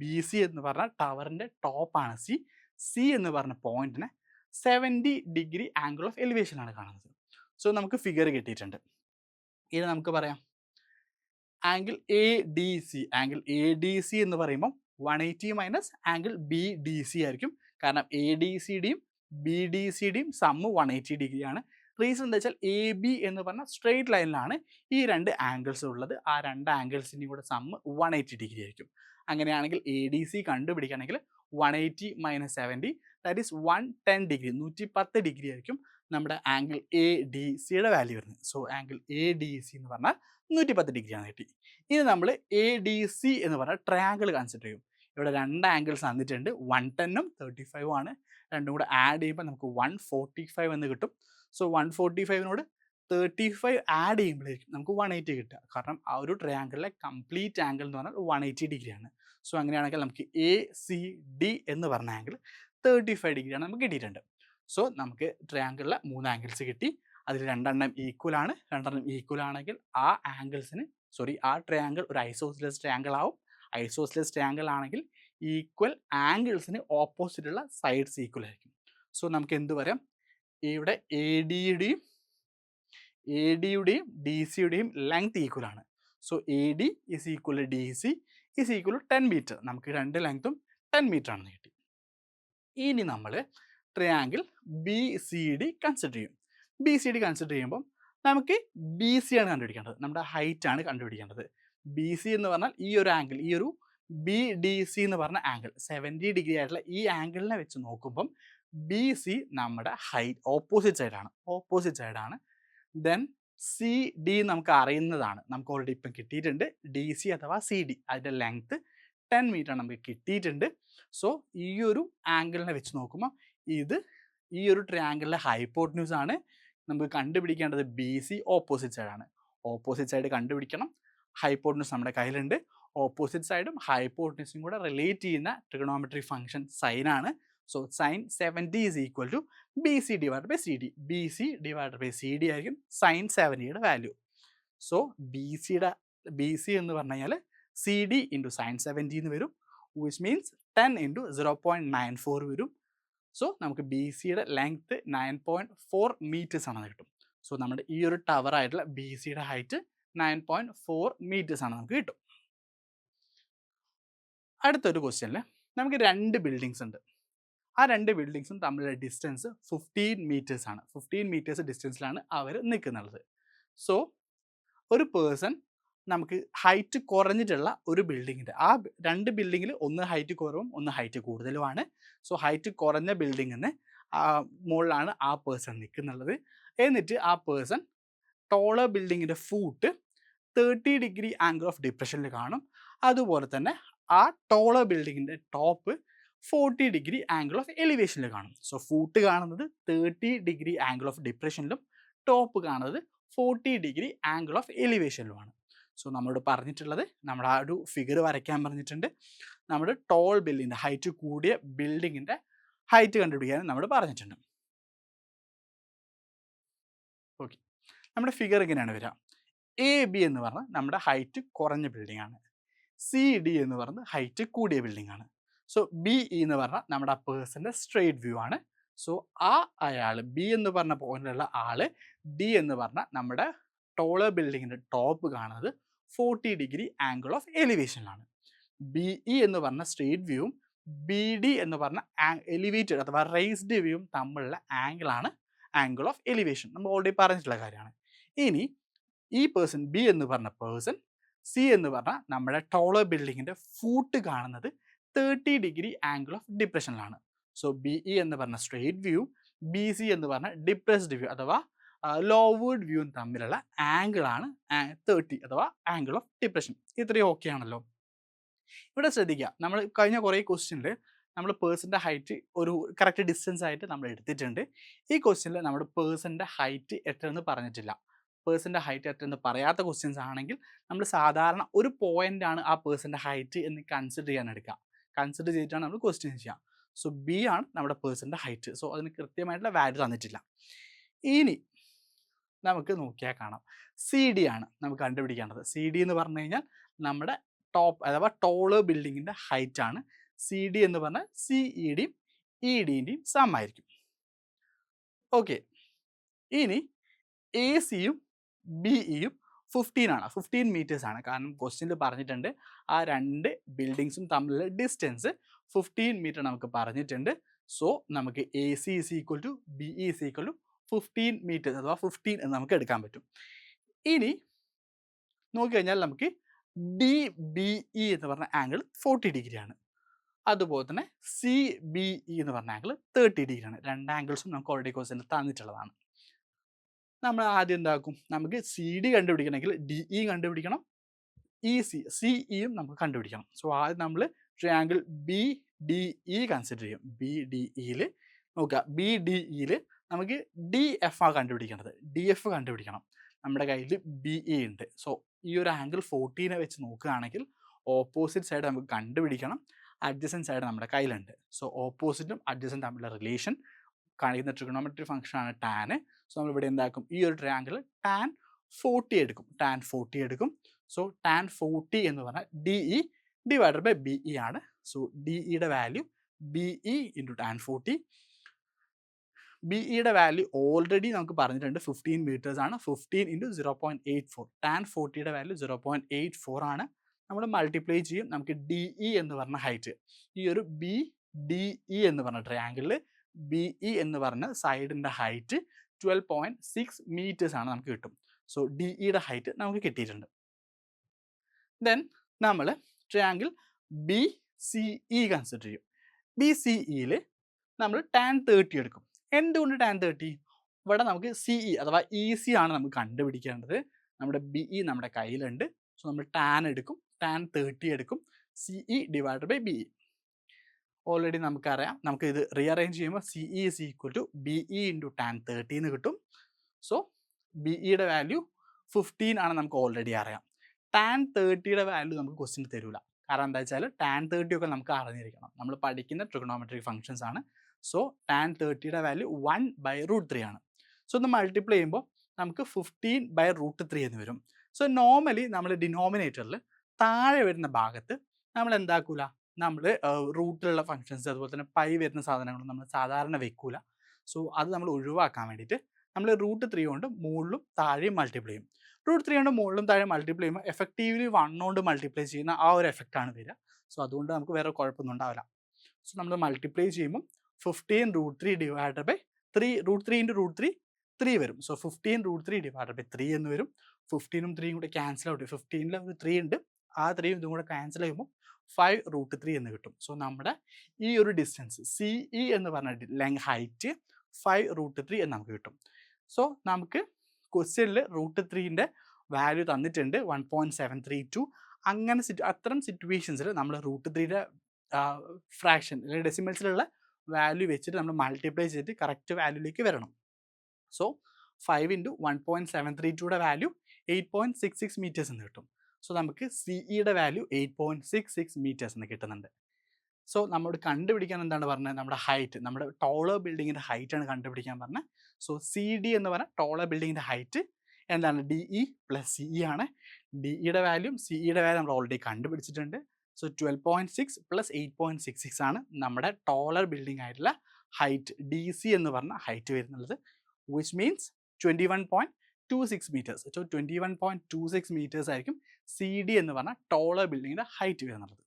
ബി സി എന്ന് പറഞ്ഞ ടവറിൻ്റെ ടോപ്പാണ് സി. സി എന്ന് പറഞ്ഞ പോയിന്റിനെ 70 degree ആംഗിൾ ഓഫ് എലിവേഷനാണ് കാണുന്നത്. സോ നമുക്ക് ഫിഗർ കിട്ടിയിട്ടുണ്ട്. ഇനി നമുക്ക് പറയാം angle A D C. Angle A D C എന്ന് പറയുമ്പോൾ 180 minus angle B D C ആയിരിക്കും. കാരണം എ ഡി സി ഡിയും ബി ഡി സി ഡിയും സമ്മ് 180 ഡിഗ്രിയാണ്. റീസൺ എന്താ വെച്ചാൽ എ ബി എന്ന് പറഞ്ഞ സ്ട്രെയിറ്റ് ലൈനിലാണ് ഈ രണ്ട് ആംഗിൾസ് ഉള്ളത്. ആ രണ്ട് ആംഗിൾസിൻ്റെയും കൂടെ സമ്മ് 180 ഡിഗ്രി ആയിരിക്കും. അങ്ങനെയാണെങ്കിൽ എ ഡി സി കണ്ടുപിടിക്കുകയാണെങ്കിൽ 180 minus 70 that is 110 degree, 110 degree ആയിരിക്കും നമ്മുടെ ആംഗിൾ എ ഡി സിയുടെ വാല്യൂ വരുന്നത്. So angle A D C എന്ന് പറഞ്ഞാൽ 110 ഡിഗ്രിയാണ് കിട്ടി. ഇനി നമ്മൾ എ ഡി സി എന്ന് പറഞ്ഞാൽ ട്രയാങ്കിൾ കൺസിഡർ ചെയ്യും. ഇവിടെ രണ്ട് ആംഗിൾസ് തന്നിട്ടുണ്ട്, 110ഉം 35ഉം ആണ്. രണ്ടും കൂടെ ആഡ് ചെയ്യുമ്പോൾ നമുക്ക് 145 എന്ന് കിട്ടും. സോ 145നോട് 35 ആഡ് ചെയ്യുമ്പോഴേക്കും നമുക്ക് 180 കിട്ടുക. കാരണം ആ ഒരു ട്രയാങ്കിളിലെ കംപ്ലീറ്റ് ആംഗിൾ എന്ന് പറഞ്ഞാൽ 180 ഡിഗ്രിയാണ്. സോ അങ്ങനെയാണെങ്കിൽ നമുക്ക് എ സി ഡി എന്ന് പറഞ്ഞ ആംഗിൾ 35 ഡിഗ്രിയാണ് നമുക്ക് കിട്ടിയിട്ടുണ്ട്. സോ നമുക്ക് ട്രയാങ്കിളിലെ 3 ആംഗിൾസ് കിട്ടി. അതിൽ രണ്ടെണ്ണം ഈക്വൽ ആണ്. രണ്ടെണ്ണം ഈക്വൽ ആണെങ്കിൽ ആ ആ ട്രയാങ്കിൾ ഒരു ഐസോസിലസ് ട്രയാങ്കിൾ ആവും. ഐസോസിലസ് ട്രയാങ്കിൾ ആണെങ്കിൽ ഈക്വൽ ആംഗിൾസിന് ഓപ്പോസിറ്റുള്ള സൈഡ്സ് ഈക്വൽ ആയിരിക്കും. സോ നമുക്ക് എന്ത് പറയാം, ഇവിടെ എ ഡിയുടെയും ഡി സിയുടെയും ലെങ്ത് ഈക്വൽ ആണ്. So A D is equal D C is equal 10 meter. നമുക്ക് രണ്ട് ലെങ്ത്തും 10 meter ആണെന്ന് കിട്ടി. ഇനി നമ്മൾ triangle B C D consider ചെയ്യും. ബി സി ഡി കൺസിഡർ ചെയ്യുമ്പോൾ നമുക്ക് ബി സി ആണ് കണ്ടുപിടിക്കേണ്ടത്, നമ്മുടെ ഹൈറ്റ് ആണ് കണ്ടുപിടിക്കേണ്ടത്. ബി സി എന്ന് പറഞ്ഞാൽ ഈ ഒരു ആംഗിൾ, ഈ ഒരു ബി ഡി സി എന്ന് പറഞ്ഞ ആംഗിൾ 70 ഡിഗ്രി ആയിട്ടുള്ള ഈ ആംഗിളിനെ വെച്ച് നോക്കുമ്പം ബി സി നമ്മുടെ ഹൈറ്റ് ഓപ്പോസിറ്റ് സൈഡാണ്. ദെൻ സി ഡി നമുക്ക് അറിയുന്നതാണ്, നമുക്ക് ഓൾറെഡി ഇപ്പം കിട്ടിയിട്ടുണ്ട്. ഡി സി അഥവാ സി ഡി അതിൻ്റെ ലെങ്ത്ത് 10 meter നമുക്ക് കിട്ടിയിട്ടുണ്ട്. സോ ഈ ഒരു ആംഗിളിനെ വെച്ച് നോക്കുമ്പോൾ ഇത് ഈ ഒരു ട്രയാങ്കിളിലെ ഹൈപ്പോട്ടന്യൂസ് ആണ്. നമുക്ക് കണ്ടുപിടിക്കേണ്ടത് ബി സി ഓപ്പോസിറ്റ് സൈഡാണ്. ഓപ്പോസിറ്റ് സൈഡ് കണ്ടുപിടിക്കണം. ഹൈപ്പോട്ടന്യൂസ് നമ്മുടെ കയ്യിലുണ്ട്. ഓപ്പോസിറ്റ് സൈഡും ഹൈപ്പോട്ടന്യൂസും കൂടെ റിലേറ്റ് ചെയ്യുന്ന ട്രിഗണോമെട്രി ഫംഗ്ഷൻ സൈനാണ്. So sine 70 is equal to B C divide by C D. B C divide by C D ആയിരിക്കും സൈൻ 70യുടെ വാല്യൂ. സോ ബി സി എന്ന് പറഞ്ഞു കഴിഞ്ഞാൽ സി ഡി ഇൻറ്റു സൈൻ 70 എന്ന് വരും, വിച്ച് മീൻസ് 10 ഇൻറ്റു 0.94 വരും. So നമുക്ക് ബി സിയുടെ ലെങ്ത്ത് 9.4 meters ആണെന്ന് കിട്ടും. സോ നമ്മുടെ ഈ ഒരു ടവർ ആയിട്ടുള്ള ബി സിയുടെ ഹൈറ്റ് 9.4 meters ആണ് നമുക്ക് കിട്ടും. അടുത്തൊരു ക്വസ്റ്റ്യനിൽ നമുക്ക് രണ്ട് ബിൽഡിങ്സ് ഉണ്ട്. ആ രണ്ട് ബിൽഡിങ്സും തമ്മിലുള്ള ഡിസ്റ്റൻസ് 15 meters ആണ്. 15 meters ഡിസ്റ്റൻസിലാണ് അവർ നിൽക്കുന്നത്. സോ ഒരു പേഴ്സൺ നമുക്ക് ഹൈറ്റ് കുറഞ്ഞിട്ടുള്ള ഒരു ബിൽഡിങ്ങിൻ്റെ, ആ രണ്ട് ബിൽഡിങ്ങിൽ ഒന്ന് ഹൈറ്റ് കുറവും ഒന്ന് ഹൈറ്റ് കൂടുതലുമാണ്. സോ ഹൈറ്റ് കുറഞ്ഞ ബിൽഡിങ്ങിന് മുകളിലാണ് ആ പേഴ്സൺ നിൽക്കുന്നുള്ളത്. എന്നിട്ട് ആ പേഴ്സൺ ടോളർ ബിൽഡിങ്ങിൻ്റെ ഫൂട്ട് 30 degree ആംഗിൾ ഓഫ് ഡിപ്രഷനിൽ കാണും. അതുപോലെ തന്നെ ആ ടോളർ ബിൽഡിങ്ങിൻ്റെ ടോപ്പ് 40 degree ആംഗിൾ ഓഫ് എലിവേഷനിൽ കാണും. സോ ഫൂട്ട് കാണുന്നത് 30 degree ആംഗിൾ ഓഫ് ഡിപ്രഷനിലും ടോപ്പ് കാണുന്നത് 40 degree ആംഗിൾ ഓഫ് എലിവേഷനിലുമാണ്. സോ നമ്മളോട് പറഞ്ഞിട്ടുള്ളത്, നമ്മുടെ ആ ഒരു ഫിഗർ വരയ്ക്കാൻ പറഞ്ഞിട്ടുണ്ട്. നമ്മുടെ ടോൾ ബിൽഡിങ്ങിൻ്റെ ഹൈറ്റ് കൂടിയ ബിൽഡിങ്ങിൻ്റെ ഹൈറ്റ് കണ്ടുപിടിക്കാനും നമ്മൾ പറഞ്ഞിട്ടുണ്ട്. ഓക്കെ, നമ്മുടെ ഫിഗർ ഇങ്ങനെയാണ് വരിക. എ ബി എന്ന് പറഞ്ഞാൽ നമ്മുടെ ഹൈറ്റ് കുറഞ്ഞ ബിൽഡിംഗ് ആണ്. സി ഡി എന്ന് പറയുന്നത് ഹൈറ്റ് കൂടിയ ബിൽഡിംഗ് ആണ്. സോ ബി ഇ എന്ന് പറഞ്ഞാൽ നമ്മുടെ ആ പേഴ്സൻ്റെ സ്ട്രെയിറ്റ് വ്യൂ ആണ്. സോ അയാൾ ബി എന്ന് പറഞ്ഞ പോയിന്റിലുള്ള ആള് ഡി എന്ന് പറഞ്ഞാൽ നമ്മുടെ ടോളർ ബിൽഡിങ്ങിൻ്റെ ടോപ്പ് കാണുന്നത് 40 ഡിഗ്രി ആംഗിൾ ഓഫ് എലിവേഷനിലാണ്. ബി ഇ എന്ന് പറഞ്ഞ സ്ട്രെയിറ്റ് വ്യൂവും ബി ഡി എന്ന് പറഞ്ഞ എലിവേറ്റഡ് അഥവാ റേസ്ഡ് വ്യൂവും തമ്മിലുള്ള ആംഗിളാണ് ആംഗിൾ ഓഫ് എലിവേഷൻ. നമ്മൾ ഓൾറെഡി പറഞ്ഞിട്ടുള്ള കാര്യമാണ്. ഇനി ഈ പേഴ്സൺ ബി എന്ന് പറഞ്ഞ പേഴ്സൺ സി എന്ന് പറഞ്ഞാൽ നമ്മുടെ ടോളർ ബിൽഡിങ്ങിൻ്റെ ഫൂട്ട് കാണുന്നത് 30 ഡിഗ്രി ആംഗിൾ ഓഫ് ഡിപ്രഷനിലാണ്. സോ ബി ഇ എന്ന് പറഞ്ഞ സ്ട്രെയിറ്റ് വ്യൂ ബി സി എന്ന് പറഞ്ഞ ഡിപ്രസ്ഡ് വ്യൂ അഥവാ ലോവേർഡ് വ്യൂവും തമ്മിലുള്ള ആംഗിളാണ് 30 അഥവാ ആംഗിൾ ഓഫ് ഡിപ്രഷൻ. ഇത്രയും ഓക്കെ ആണല്ലോ. ഇവിടെ ശ്രദ്ധിക്കുക, നമ്മൾ കഴിഞ്ഞ കുറേ ക്വസ്റ്റ്യനിൽ നമ്മൾ പേഴ്സൻ്റെ ഹൈറ്റ് ഒരു കറക്റ്റ് ഡിസ്റ്റൻസ് ആയിട്ട് നമ്മൾ എടുത്തിട്ടുണ്ട്. ഈ ക്വസ്റ്റ്യനിൽ നമ്മുടെ പേഴ്സൻ്റെ ഹൈറ്റ് എത്രയെന്ന് പറഞ്ഞിട്ടില്ല. പേഴ്സൻ്റെ ഹൈറ്റ് എത്രയെന്ന് പറയാത്ത ക്വസ്റ്റ്യൻസ് ആണെങ്കിൽ നമ്മൾ സാധാരണ ഒരു പോയിൻ്റാണ് ആ പേഴ്സൻ്റെ ഹൈറ്റ് എന്ന് കൺസിഡർ ചെയ്യാൻ എടുക്കുക. കൺസിഡർ ചെയ്തിട്ടാണ് നമ്മൾ ക്വസ്റ്റ്യൻ ചെയ്യുക. സോ ബി ആണ് നമ്മുടെ പേഴ്സൻ്റെ ഹൈറ്റ്. സോ അതിന് കൃത്യമായിട്ടുള്ള വാല്യൂ തന്നിട്ടില്ല. ഇനി നമുക്ക് നോക്കിയാൽ കാണാം, സി ഡി ആണ് നമുക്ക് കണ്ടുപിടിക്കേണ്ടത്. സി ഡി എന്ന് പറഞ്ഞു കഴിഞ്ഞാൽ നമ്മുടെ ടോപ്പ് അഥവാ ടോളർ ബിൽഡിങ്ങിൻ്റെ ഹൈറ്റ് ആണ്. സി ഡി എന്ന് പറഞ്ഞാൽ സി ഇ ഡിയും ഇ ഡിൻ്റെയും സമമായിരിക്കും. ഓക്കെ, ഇനി എ സിയും ബി ഇയും 15 ആണ്, 15 മീറ്റേഴ്സ് ആണ്. കാരണം ക്വസ്റ്റ്യനിൽ പറഞ്ഞിട്ടുണ്ട് ആ രണ്ട് ബിൽഡിങ്സും തമ്മിലുള്ള ഡിസ്റ്റൻസ് 15 മീറ്റർ നമുക്ക് പറഞ്ഞിട്ടുണ്ട്. സോ നമുക്ക് A C is equal to B E is equal to 15 metres അഥവാ 15 എന്ന് നമുക്ക് എടുക്കാൻ പറ്റും. ഇനി നോക്കിക്കഴിഞ്ഞാൽ നമുക്ക് ഡി ബി ഇ എന്ന് പറഞ്ഞ ആംഗിൾ 40 ഡിഗ്രിയാണ്. അതുപോലെ തന്നെ സി ബി ഇ എന്ന് പറഞ്ഞ ആംഗിൾ 30 ഡിഗ്രിയാണ്. രണ്ട് ആംഗിൾസും നമുക്ക് ഓൾറെഡി ക്വസ്റ്റ്യനിൽ തന്നിട്ടുള്ളതാണ്. നമ്മൾ ആദ്യം എന്താക്കും, നമുക്ക് സി ഡി കണ്ടുപിടിക്കണമെങ്കിൽ ഡി ഇ കണ്ടുപിടിക്കണം, സി ഇയും നമുക്ക് കണ്ടുപിടിക്കണം. സോ ആദ്യം നമ്മൾ triangle B D E consider ചെയ്യും. ബി ഡി ഇയിൽ നോക്കുക, ബി ഡി ഇയിൽ നമുക്ക് ഡി എഫ് ആ കണ്ടുപിടിക്കേണ്ടത്. ഡി എഫ് കണ്ടുപിടിക്കണം. നമ്മുടെ കയ്യിൽ ബി ഇ ഉണ്ട്. സോ ഈ ഒരു ആംഗിൾ 40 വെച്ച് നോക്കുകയാണെങ്കിൽ ഓപ്പോസിറ്റ് സൈഡ് നമുക്ക് കണ്ടുപിടിക്കണം. അഡ്ജസൻറ്റ് സൈഡ് നമ്മുടെ കയ്യിലുണ്ട്. സോ ഓപ്പോസിറ്റും അഡ്ജസൻറ്റ് തമ്മിലുള്ള റിലേഷൻ കാണിക്കുന്ന ട്രിഗണോമെട്രി ഫംഗ്ഷനാണ് ടാൻ. സോ നമ്മളിവിടെ എന്താക്കും, ഈ ഒരു ട്രയാങ്കിൾ ടാൻ 40 എടുക്കും. ടാൻ 40 എടുക്കും. സോ ടാൻ 40 എന്ന് പറഞ്ഞാൽ D E divided by B E ആണ്. സോ ഡി ഇയുടെ value B E into tan 40. B ഇയുടെ വാല്യൂ ഓൾറെഡി നമുക്ക് പറഞ്ഞിട്ടുണ്ട് 15 മീറ്റേഴ്സ് ആണ്. 15 ഇൻറ്റു 0.84. ടാൻ 40യുടെ വാല്യൂ 0.84 ആണ്. നമ്മൾ മൾട്ടിപ്ലൈ ചെയ്യും. നമുക്ക് ഡി ഇ എന്ന് പറഞ്ഞ ഹൈറ്റ്, ഈ ഒരു ബി ഡി ഇ എന്ന് പറഞ്ഞ ട്രയാങ്കിളിൽ ബി ഇ എന്ന് പറഞ്ഞ സൈഡിൻ്റെ ഹൈറ്റ് 12.6 മീറ്റേഴ്സ് ആണ് നമുക്ക് കിട്ടും. സോ ഡി ഇയുടെ ഹൈറ്റ് നമുക്ക് കിട്ടിയിട്ടുണ്ട്. ദെൻ നമ്മൾ triangle B C E consider ചെയ്യും. ബി സി ഇയിൽ നമ്മൾ ടാൻ 30 എടുക്കും. എന്തുകൊണ്ട് ടാൻ 30? ഇവിടെ നമുക്ക് സി ഇ അഥവാ ഇ സി ആണ് നമുക്ക് കണ്ടുപിടിക്കേണ്ടത്. നമ്മുടെ ബി ഇ നമ്മുടെ കയ്യിലുണ്ട്. സോ നമ്മൾ ടാൻ എടുക്കും, ടാൻ 30 എടുക്കും. C E divided by B E already നമുക്കറിയാം. നമുക്ക് ഇത് റീഅറേഞ്ച് ചെയ്യുമ്പോൾ C E is equal to B E into tan 30 എന്ന് കിട്ടും. സോ ബി ഇയുടെ വാല്യൂ 15 ആണ് നമുക്ക് ഓൾറെഡി അറിയാം. ടാൻ 30യുടെ വാല്യൂ നമുക്ക് ക്വസ്റ്റ്യൻ തരില്ല. കാരണം എന്താ വെച്ചാൽ ടാൻ 30 ഒക്കെ നമുക്ക് അറിഞ്ഞിരിക്കണം. നമ്മൾ പഠിക്കുന്ന ട്രിഗണോമെട്രിക് ഫംഗ്ഷൻസ് ആണ്. സോ ടാൻ 30യുടെ വാല്യൂ 1/√3 ആണ്. സോ ഒന്ന് മൾട്ടിപ്ലൈ ചെയ്യുമ്പോൾ നമുക്ക് 15/√3 എന്ന് വരും. സോ നോർമലി നമ്മൾ ഡിനോമിനേറ്ററിൽ താഴെ വരുന്ന ഭാഗത്ത് നമ്മൾ എന്താക്കൂല, നമ്മൾ റൂട്ടിലുള്ള ഫംഗ്ഷൻസ് അതുപോലെ തന്നെ പൈ വരുന്ന സാധനങ്ങളും നമ്മൾ സാധാരണ വെക്കൂല. സോ അത് നമ്മൾ ഒഴിവാക്കാൻ വേണ്ടിയിട്ട് നമ്മൾ √3 കൊണ്ട് മുകളിലും താഴെയും മൾട്ടിപ്ലൈ ചെയ്യും. √3 കൊണ്ട് മുകളിലും താഴെ മൾട്ടിപ്ലൈ ചെയ്യുമ്പോൾ എഫക്റ്റീവ്ലി 1 കൊണ്ട് മൾട്ടിപ്ലൈ ചെയ്യുന്ന ആ ഒരു എഫക്റ്റാണ് വരിക. സോ അതുകൊണ്ട് നമുക്ക് വേറെ കുഴപ്പമൊന്നും ഉണ്ടാവില്ല. സോ നമ്മൾ മൾട്ടിപ്ലൈ ചെയ്യുമ്പോൾ 15√3 ഡിവൈഡഡ് ബൈ 3, √3 ഇൻറ്റു √3 3 വരും. സോ 15√3 ഡിവൈഡഡ് ബൈ 3 എന്ന് വരും. 15ഉം 3യും കൂടെ ക്യാൻസൽ ഔട്ട്. 15ൽ ഒരു 3 ഉണ്ട്, ആ 3യും ഇതും കൂടെ ക്യാൻസൽ ചെയ്യുമ്പോൾ 5√3 എന്ന് കിട്ടും. സോ നമ്മുടെ ഈ ഒരു ഡിസ്റ്റൻസ് സി ഇ എന്ന് പറഞ്ഞ ഹൈറ്റ് 5√3 എന്ന് നമുക്ക് കിട്ടും. സോ നമുക്ക് ക്വസ്റ്റ്യനിൽ √3ൻ്റെ വാല്യൂ തന്നിട്ടുണ്ട് 1.732. അങ്ങനെ അത്തരം സിറ്റുവേഷൻസിൽ നമ്മൾ √3യുടെ ഫ്രാക്ഷൻ അല്ലെങ്കിൽ ഡെസിമൽസിലുള്ള വാല്യൂ വെച്ചിട്ട് നമ്മൾ മൾട്ടിപ്ലൈ ചെയ്തിട്ട് കറക്റ്റ് വാല്യൂലേക്ക് വരണം. സോ 5 ഇൻറ്റു 1.732യുടെ വാല്യൂ 8.66 മീറ്റേഴ്സ് എന്ന് കിട്ടും. സോ നമുക്ക് സി ഇയുടെ വാല്യൂ 8.66 മീറ്റേഴ്സ് എന്ന് കിട്ടുന്നുണ്ട്. സോ നമ്മോട് കണ്ടുപിടിക്കാൻ എന്താണ് പറഞ്ഞത്, നമ്മുടെ ഹൈറ്റ്, നമ്മുടെ ടോളർ ബിൽഡിങ്ങിൻ്റെ ഹൈറ്റാണ് കണ്ടുപിടിക്കാൻ പറഞ്ഞത്. സോ CD എന്ന് പറഞ്ഞാൽ ടോളർ ബിൽഡിങ്ങിൻ്റെ ഹൈറ്റ് എന്താണ്, DE പ്ലസ് CE ആണ്. DEയുടെ വാല്യൂ CEയുടെ വാല്യൂ നമ്മൾ ഓൾറെഡി കണ്ടുപിടിച്ചിട്ടുണ്ട്. സോ 12.6 പ്ലസ് 8.66 ആണ് നമ്മുടെ ടോളർ ബിൽഡിംഗ് ആയിട്ടുള്ള ഹൈറ്റ്, DC എന്ന് പറഞ്ഞ ഹൈറ്റ് വരുന്നുള്ളത്, which means 21.26 metres. So 21.26 metres ആയിരിക്കും CD എന്ന് പറഞ്ഞ ടോളർ ബിൽഡിങ്ങിൻ്റെ ഹൈറ്റ് വരുന്നുള്ളത്.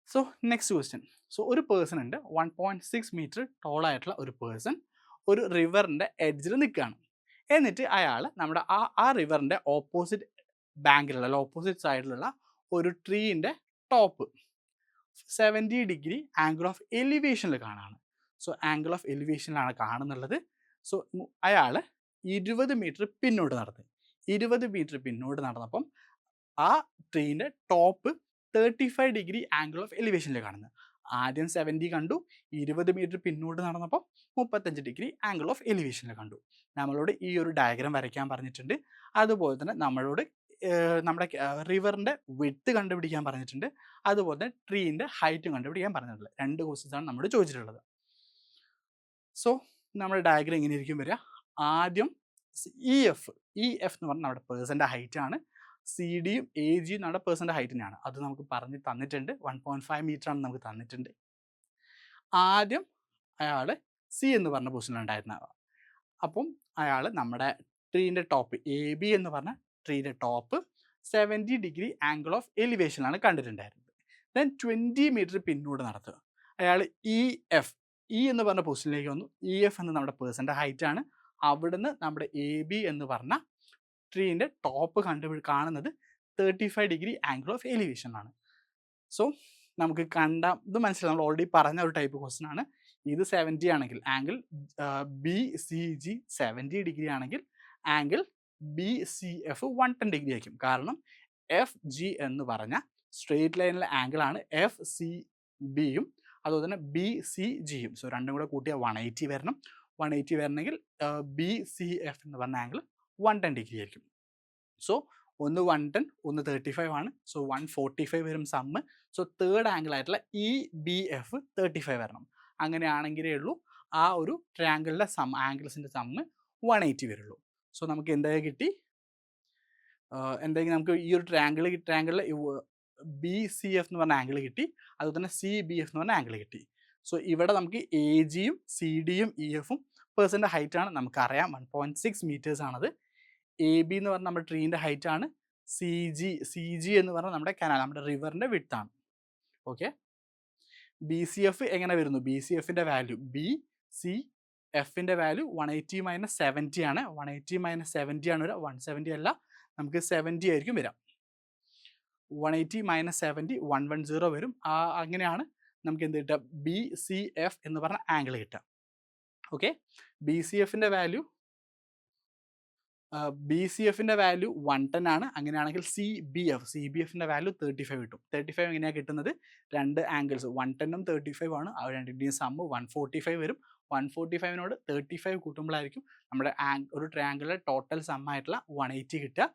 So next question. സോ ഒരു പേഴ്സൺ ഉണ്ട്, 1.6 മീറ്റർ ടോൾ ആയിട്ടുള്ള ഒരു പേഴ്സൺ ഒരു റിവറിൻ്റെ എഡ്ജിൽ നിൽക്കുകയാണ്. എന്നിട്ട് അയാൾ നമ്മുടെ ആ റിവറിൻ്റെ ഓപ്പോസിറ്റ് ബാങ്കിലുള്ള ഓപ്പോസിറ്റ് സൈഡിലുള്ള ഒരു ട്രീൻ്റെ ടോപ്പ് 70 ഡിഗ്രി ആംഗിൾ ഓഫ് എലിവേഷനിൽ കാണാണ്. സോ ആംഗിൾ ഓഫ് എലിവേഷനിലാണ് കാണുന്നുള്ളത്. സോ അയാൾ 20 മീറ്റർ പിന്നോട്ട് നടന്നു. 20 മീറ്റർ പിന്നോട്ട് നടന്നപ്പം ആ ട്രീൻ്റെ ടോപ്പ് 35 ഡിഗ്രി ആംഗിൾ ഓഫ് എലിവേഷനിൽ കാണുന്നത്. ആദ്യം 70 കണ്ടു, 20 മീറ്റർ പിന്നോട്ട് നടന്നപ്പോൾ 35 ഡിഗ്രി ആംഗിൾ ഓഫ് എലിവേഷനിൽ കണ്ടു. നമ്മളോട് ഈ ഒരു ഡയഗ്രാം വരയ്ക്കാൻ പറഞ്ഞിട്ടുണ്ട്. അതുപോലെ തന്നെ നമ്മളോട് നമ്മുടെ റിവറിൻ്റെ വിഡ്ത്ത് കണ്ടുപിടിക്കാൻ പറഞ്ഞിട്ടുണ്ട്. അതുപോലെ തന്നെ ട്രീൻ്റെ ഹൈറ്റും കണ്ടുപിടിക്കാൻ പറഞ്ഞിട്ടുള്ളത്. 2 ക്വസ്റ്റ്യൻസ് ആണ് നമ്മളോട് ചോദിച്ചിട്ടുള്ളത്. സോ നമ്മുടെ ഡയഗ്രാം ഇങ്ങനെ ഇരിക്കും വരിക. ആദ്യം EF എന്ന് പറഞ്ഞാൽ നമ്മുടെ പേഴ്സൻ്റെ ഹൈറ്റ് ആണ്. CDയും AGയും നമ്മുടെ പേഴ്സൻ്റെ ഹൈറ്റ് തന്നെയാണ്. അത് നമുക്ക് പറഞ്ഞ് തന്നിട്ടുണ്ട്. 1.5 മീറ്റർ ആണ് നമുക്ക് തന്നിട്ടുണ്ട്. ആദ്യം അയാൾ C എന്ന് പറഞ്ഞ പൊസിഷനിലുണ്ടായിരുന്ന, അപ്പം അയാൾ നമ്മുടെ ട്രീൻ്റെ ടോപ്പ് AB എന്ന് പറഞ്ഞ ട്രീൻ്റെ ടോപ്പ് 70 ഡിഗ്രി ആംഗിൾ ഓഫ് എലിവേഷനിലാണ് കണ്ടിട്ടുണ്ടായിരുന്നത്. ദെൻ 20 മീറ്റർ പിന്നോട്ട് നടത്തുക. അയാൾ E എന്ന് പറഞ്ഞ പൊസിഷനിലേക്ക് വന്നു. EF എന്ന് നമ്മുടെ പേഴ്സൻ്റെ ഹൈറ്റ് ആണ്. അവിടുന്ന് നമ്മുടെ AB എന്ന് പറഞ്ഞ ട്രീൻ്റെ ടോപ്പ് കാണുന്നത് 35 ഡിഗ്രി ആംഗിൾ ഓഫ് എലിവേഷൻ ആണ്. സോ നമുക്ക് ഇത് മനസ്സിലായി, നമ്മൾ ഓൾറെഡി പറഞ്ഞ ഒരു ടൈപ്പ് ക്വസ്റ്റ്യൻ ആണ്. ഇത് 70 ആണെങ്കിൽ ആംഗിൾ BCG 70 ഡിഗ്രി ആണെങ്കിൽ ആംഗിൾ BCF 110 ഡിഗ്രി ആയിരിക്കും. കാരണം FG എന്ന് പറഞ്ഞ സ്ട്രെയിറ്റ് ലൈനിലെ ആംഗിൾ ആണ് FCBയും അതുപോലെ തന്നെ BCGയും. സോ രണ്ടും കൂടെ കൂട്ടിയാൽ 180 വരണം. 180 വരണമെങ്കിൽ BCF എന്ന് പറഞ്ഞ ആംഗിൾ 110 ഡിഗ്രി ആയിരിക്കും. സോ ഒന്ന് 110, ഒന്ന് 35 ആണ്. സോ 145 വരും സമ്മ്. സോ തേർഡ് ആംഗിൾ ആയിട്ടുള്ള EBF 35 വരണം. അങ്ങനെയാണെങ്കിലേ ഉള്ളൂ ആ ഒരു ട്രയാങ്കിളിലെ ആംഗിൾസിൻ്റെ സമ്മ് 180 വരുള്ളൂ. സോ നമുക്ക് എന്തായാലും കിട്ടി, എന്തെങ്കിലും നമുക്ക് ഈ ഒരു ട്രയാങ്കിളിൽ BCF എന്ന് പറഞ്ഞ ആംഗിൾ കിട്ടി. അതുപോലെ തന്നെ CBF എന്ന് പറഞ്ഞ ആംഗിൾ കിട്ടി. സോ ഇവിടെ നമുക്ക് AGയും CDയും EFും പേഴ്സൻ്റെ ഹൈറ്റ് ആണ്, നമുക്കറിയാം 1.6 മീറ്റേഴ്സ് ആണത്. AB എന്ന് പറഞ്ഞാൽ നമ്മുടെ ട്രീൻ്റെ ഹൈറ്റ് ആണ്. CG എന്ന് പറഞ്ഞാൽ നമ്മുടെ നമ്മുടെ റിവറിൻ്റെ വിഡ്ത്ത് ആണ്. ഓക്കെ, BCF എങ്ങനെ വരുന്നു? BCFിൻ്റെ വാല്യൂ BCFിൻ്റെ വാല്യൂ 180 മൈനസ് 70 ആണ്. 180 മൈനസ് 70 ആണ് വരിക, 170 അല്ല, നമുക്ക് 70 ആയിരിക്കും വരാം. 180 മൈനസ് 70 110 വരും. അങ്ങനെയാണ് നമുക്ക് എന്ത് കിട്ടുക, BCF എന്ന് പറഞ്ഞ ആംഗിൾ കിട്ടുക. ഓക്കെ, BCFിൻ്റെ വാല്യൂ 110 ആണ്. അങ്ങനെയാണെങ്കിൽ CBFിൻ്റെ വാല്യൂ 35 കിട്ടും. 35 എങ്ങനെയാണ് കിട്ടുന്നത്? രണ്ട് ആംഗിൾസ് 110ഉം 35 ആണ്. ആ രണ്ടിൻ്റെയും സമ്മ് 145 വരും. 145നോട് 35 കൂട്ടുമ്പോഴായിരിക്കും നമ്മുടെ ഒരു ട്രയാങ്കിളിലെ ടോട്ടൽ സമ്മായിട്ടുള്ള 180 കിട്ടുക,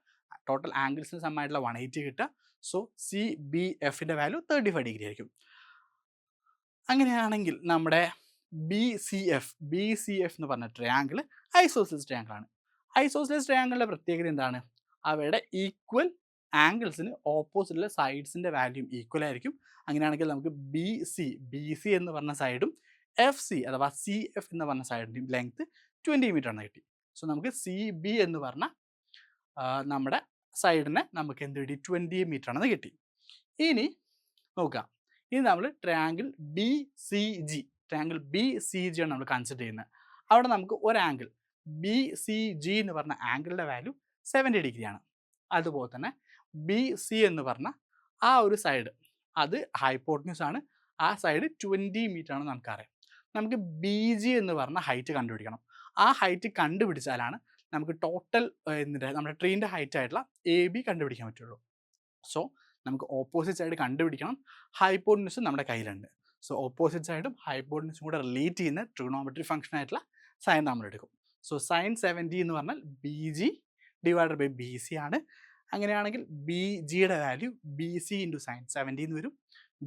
ടോട്ടൽ ആംഗിൾസിന് സമ്മായിട്ടുള്ള 180 കിട്ടുക. സോ CBFിൻ്റെ വാല്യൂ 35 ഡിഗ്രി ആയിരിക്കും. അങ്ങനെയാണെങ്കിൽ നമ്മുടെ BCF എന്ന് പറഞ്ഞ ട്രയാങ്കിൾ ഐസോസിലസ് ട്രയാങ്കിൾ ആണ്. ഐസോസിലസ് ട്രയാങ്കിളിൻ്റെ പ്രത്യേകത എന്താണ്? അവയുടെ ഈക്വൽ ആംഗിൾസിന് ഓപ്പോസിറ്റിലെ സൈഡ്സിൻ്റെ വാല്യൂം ഈക്വൽ ആയിരിക്കും. അങ്ങനെയാണെങ്കിൽ നമുക്ക് BC എന്ന് പറഞ്ഞ സൈഡും FC അഥവാ CF എന്ന് പറഞ്ഞ സൈഡിൻ്റെയും ലെങ്ത് 20 മീറ്റർ ആണ് കിട്ടി. സോ നമുക്ക് CB എന്ന് പറഞ്ഞ നമ്മുടെ സൈഡിനെ നമുക്ക് എന്ത് കിട്ടി? 20 മീറ്റർ ആണെന്ന് കിട്ടി. ഇനി നോക്കാം, ഇനി നമ്മൾ ട്രയാങ്കിൾ BCG ആണ് നമ്മൾ കൺസിഡർ ചെയ്യുന്നത്. അവിടെ നമുക്ക് ഒരു ആംഗിൾ BCG എന്ന് പറഞ്ഞ ആംഗിളിൻ്റെ വാല്യൂ 70 ഡിഗ്രിയാണ്. അതുപോലെ തന്നെ BC എന്ന് പറഞ്ഞ ആ ഒരു സൈഡ് അത് ഹൈപ്പോട്ടന്യൂസ് ആണ്. ആ സൈഡ് 20 മീറ്റർ ആണെന്ന് നമുക്കറിയാം. നമുക്ക് BG എന്ന് പറഞ്ഞ ഹൈറ്റ് കണ്ടുപിടിക്കണം. ആ ഹൈറ്റ് കണ്ടുപിടിച്ചാലാണ് നമുക്ക് ടോട്ടൽ നമ്മുടെ ട്രീൻ്റെ ഹൈറ്റ് ആയിട്ടുള്ള AB കണ്ടുപിടിക്കാൻ പറ്റുള്ളൂ. സോ നമുക്ക് ഓപ്പോസിറ്റ് സൈഡ് കണ്ടുപിടിക്കണം. ഹൈപ്പോട്ടന്യൂസ് നമ്മുടെ കയ്യിലുണ്ട്. സോ ഓപ്പോസിറ്റ് സൈഡും ഹൈപ്പോട്ടന്യൂസും കൂടെ റിലേറ്റ് ചെയ്യുന്ന ട്രിഗണോമെട്രി ഫംഗ്ഷൻ ആയിട്ടുള്ള സൈൻ നമ്മൾ എടുക്കും. സോ സൈൻ 70 എന്ന് പറഞ്ഞാൽ BG ഡിവൈഡഡ് ബൈ BC ആണ്. അങ്ങനെയാണെങ്കിൽ BGയുടെ വാല്യൂ BC ഇൻറ്റു സൈൻ 70 എന്ന് വരും.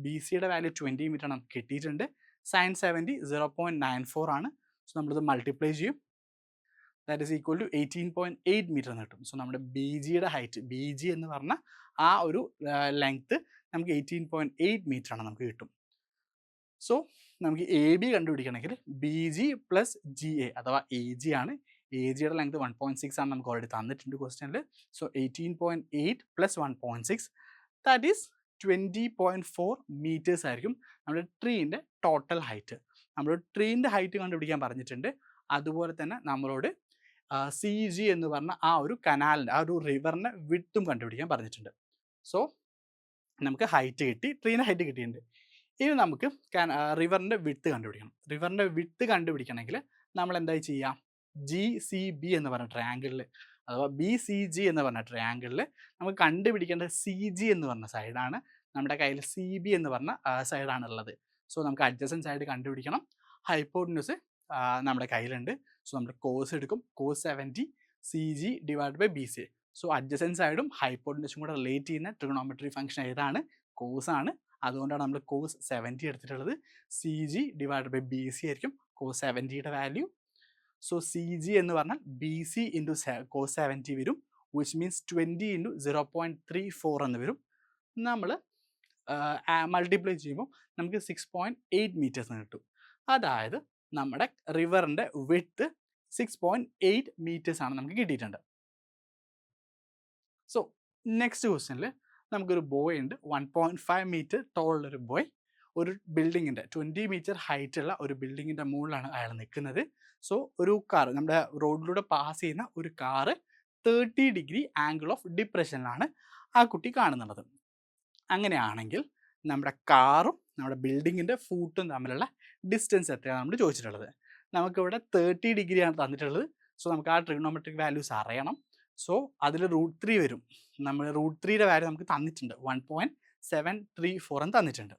ബി സിയുടെ വാല്യൂ 20 മീറ്റർ ആണ് നമുക്ക് കിട്ടിയിട്ടുണ്ട്. സൈൻ 70 0.94 ആണ്. സോ നമ്മളിത് മൾട്ടിപ്ലൈ ചെയ്യും. That is equal to 18.8 metre എന്ന് കിട്ടും. സോ നമ്മുടെ ബി ജിയുടെ ഹൈറ്റ്, ബി ജി എന്ന് പറഞ്ഞ ആ ഒരു ലെങ്ത്ത് നമുക്ക് 18.8 മീറ്റർ ആണ് നമുക്ക് കിട്ടും. സോ നമുക്ക് എ ബി കണ്ടുപിടിക്കണമെങ്കിൽ B G plus G A അഥവാ എ ജി ആണ്. എ ജിയുടെ ലെങ്ത് 1.6 ആണ് നമുക്ക് ഓൾറെഡി തന്നിട്ടുണ്ട് ക്വസ്റ്റ്യനിൽ. So 18.8 plus 1.6 that is 20.4 metres ആയിരിക്കും നമ്മുടെ ട്രീൻ്റെ ടോട്ടൽ ഹൈറ്റ്. നമ്മൾ ട്രീൻ്റെ ഹൈറ്റ് കണ്ടുപിടിക്കാൻ പറഞ്ഞിട്ടുണ്ട്. അതുപോലെ തന്നെ നമ്മളോട് സി ജി എന്ന് പറഞ്ഞ ആ ഒരു കനാലിൻ്റെ, ആ ഒരു റിവറിൻ്റെ വിഡ്ത്തും കണ്ടുപിടിക്കാൻ പറഞ്ഞിട്ടുണ്ട്. സോ നമുക്ക് ഹൈറ്റ് കിട്ടി, ട്രീൻ്റെ ഹൈറ്റ് കിട്ടിയിട്ടുണ്ട്. ഇനി നമുക്ക് റിവറിൻ്റെ വിഡ്ത്ത് കണ്ടുപിടിക്കണം. റിവറിൻ്റെ വിഡ്ത്ത് കണ്ടുപിടിക്കണമെങ്കിൽ നമ്മൾ എന്തായി ചെയ്യാം, ജി സി ബി എന്ന് പറഞ്ഞ ട്രയാങ്കിളിൽ അഥവാ ബി സി ജി എന്ന് പറഞ്ഞ ട്രയാങ്കിളിൽ നമുക്ക് കണ്ടുപിടിക്കേണ്ട സി ജി എന്ന് പറഞ്ഞ സൈഡാണ്. നമ്മുടെ കയ്യിൽ സി ബി എന്ന് പറഞ്ഞ സൈഡാണുള്ളത്. സോ നമുക്ക് അഡ്ജസൻറ്റ് സൈഡ് കണ്ടുപിടിക്കണം. ഹൈപ്പോട്ടന്യൂസ് നമ്മുടെ കയ്യിലുണ്ട്. സോ നമ്മൾ കോസ് എടുക്കും, cos 70 C G divide by B C. So adjacent സൈഡും ഹൈപ്പോട്ടന്യൂസും കൂടെ റിലേറ്റ് ചെയ്യുന്ന ട്രിഗണോമെട്രി ഫംഗ്ഷൻ ഏതാണ്? കോസ് ആണ്. അതുകൊണ്ടാണ് നമ്മൾ കോസ് 70 എടുത്തിട്ടുള്ളത്. C G divide by B C ആയിരിക്കും കോസ് 70യുടെ വാല്യൂ. സോ സി ജി എന്ന് പറഞ്ഞാൽ ബി സി ഇൻറ്റു കോസ് 70 വരും, വിച്ച് മീൻസ് 20 ഇൻറ്റു 0.34 എന്ന് വരും. നമ്മൾ മൾട്ടിപ്ലൈ ചെയ്യുമ്പോൾ നമുക്ക് 6.8 മീറ്റേഴ്സ് കിട്ടും. അതായത് നമ്മുടെ റിവറിൻ്റെ വിഡ്ത്ത് 6.8 മീറ്റേഴ്സ് ആണ് നമുക്ക് കിട്ടിയിട്ടുണ്ട്. സോ നെക്സ്റ്റ് ക്വസ്റ്റ്യനിൽ നമുക്കൊരു ബോയ് ഉണ്ട്, 1.5 മീറ്റർ ടോളുള്ളൊരു ബോയ്. ഒരു ബിൽഡിങ്ങിൻ്റെ 20 മീറ്റർ ഹൈറ്റുള്ള ഒരു ബിൽഡിങ്ങിൻ്റെ മുകളിലാണ് അയാൾ നിൽക്കുന്നത്. സോ ഒരു കാർ, നമ്മുടെ റോഡിലൂടെ പാസ് ചെയ്യുന്ന ഒരു കാറ് 30 ഡിഗ്രി ആംഗിൾ ഓഫ് ഡിപ്രഷനിലാണ് ആ കുട്ടി കാണുന്നത്. അങ്ങനെയാണെങ്കിൽ നമ്മുടെ കാറും നമ്മുടെ ബിൽഡിങ്ങിൻ്റെ ഫൂട്ടും തമ്മിലുള്ള ഡിസ്റ്റൻസ് എത്രയാണ് നമ്മൾ ചോദിച്ചിട്ടുള്ളത്. നമുക്കിവിടെ 30 ഡിഗ്രിയാണ് തന്നിട്ടുള്ളത്. സോ നമുക്ക് ആ ട്രിഗണോമെട്രിക് വാല്യൂസ് അറിയണം. സോ അതിൽ √3 വരും. നമ്മൾ √3യുടെ വാല്യൂ നമുക്ക് തന്നിട്ടുണ്ട്, 1.734 എന്ന് തന്നിട്ടുണ്ട്.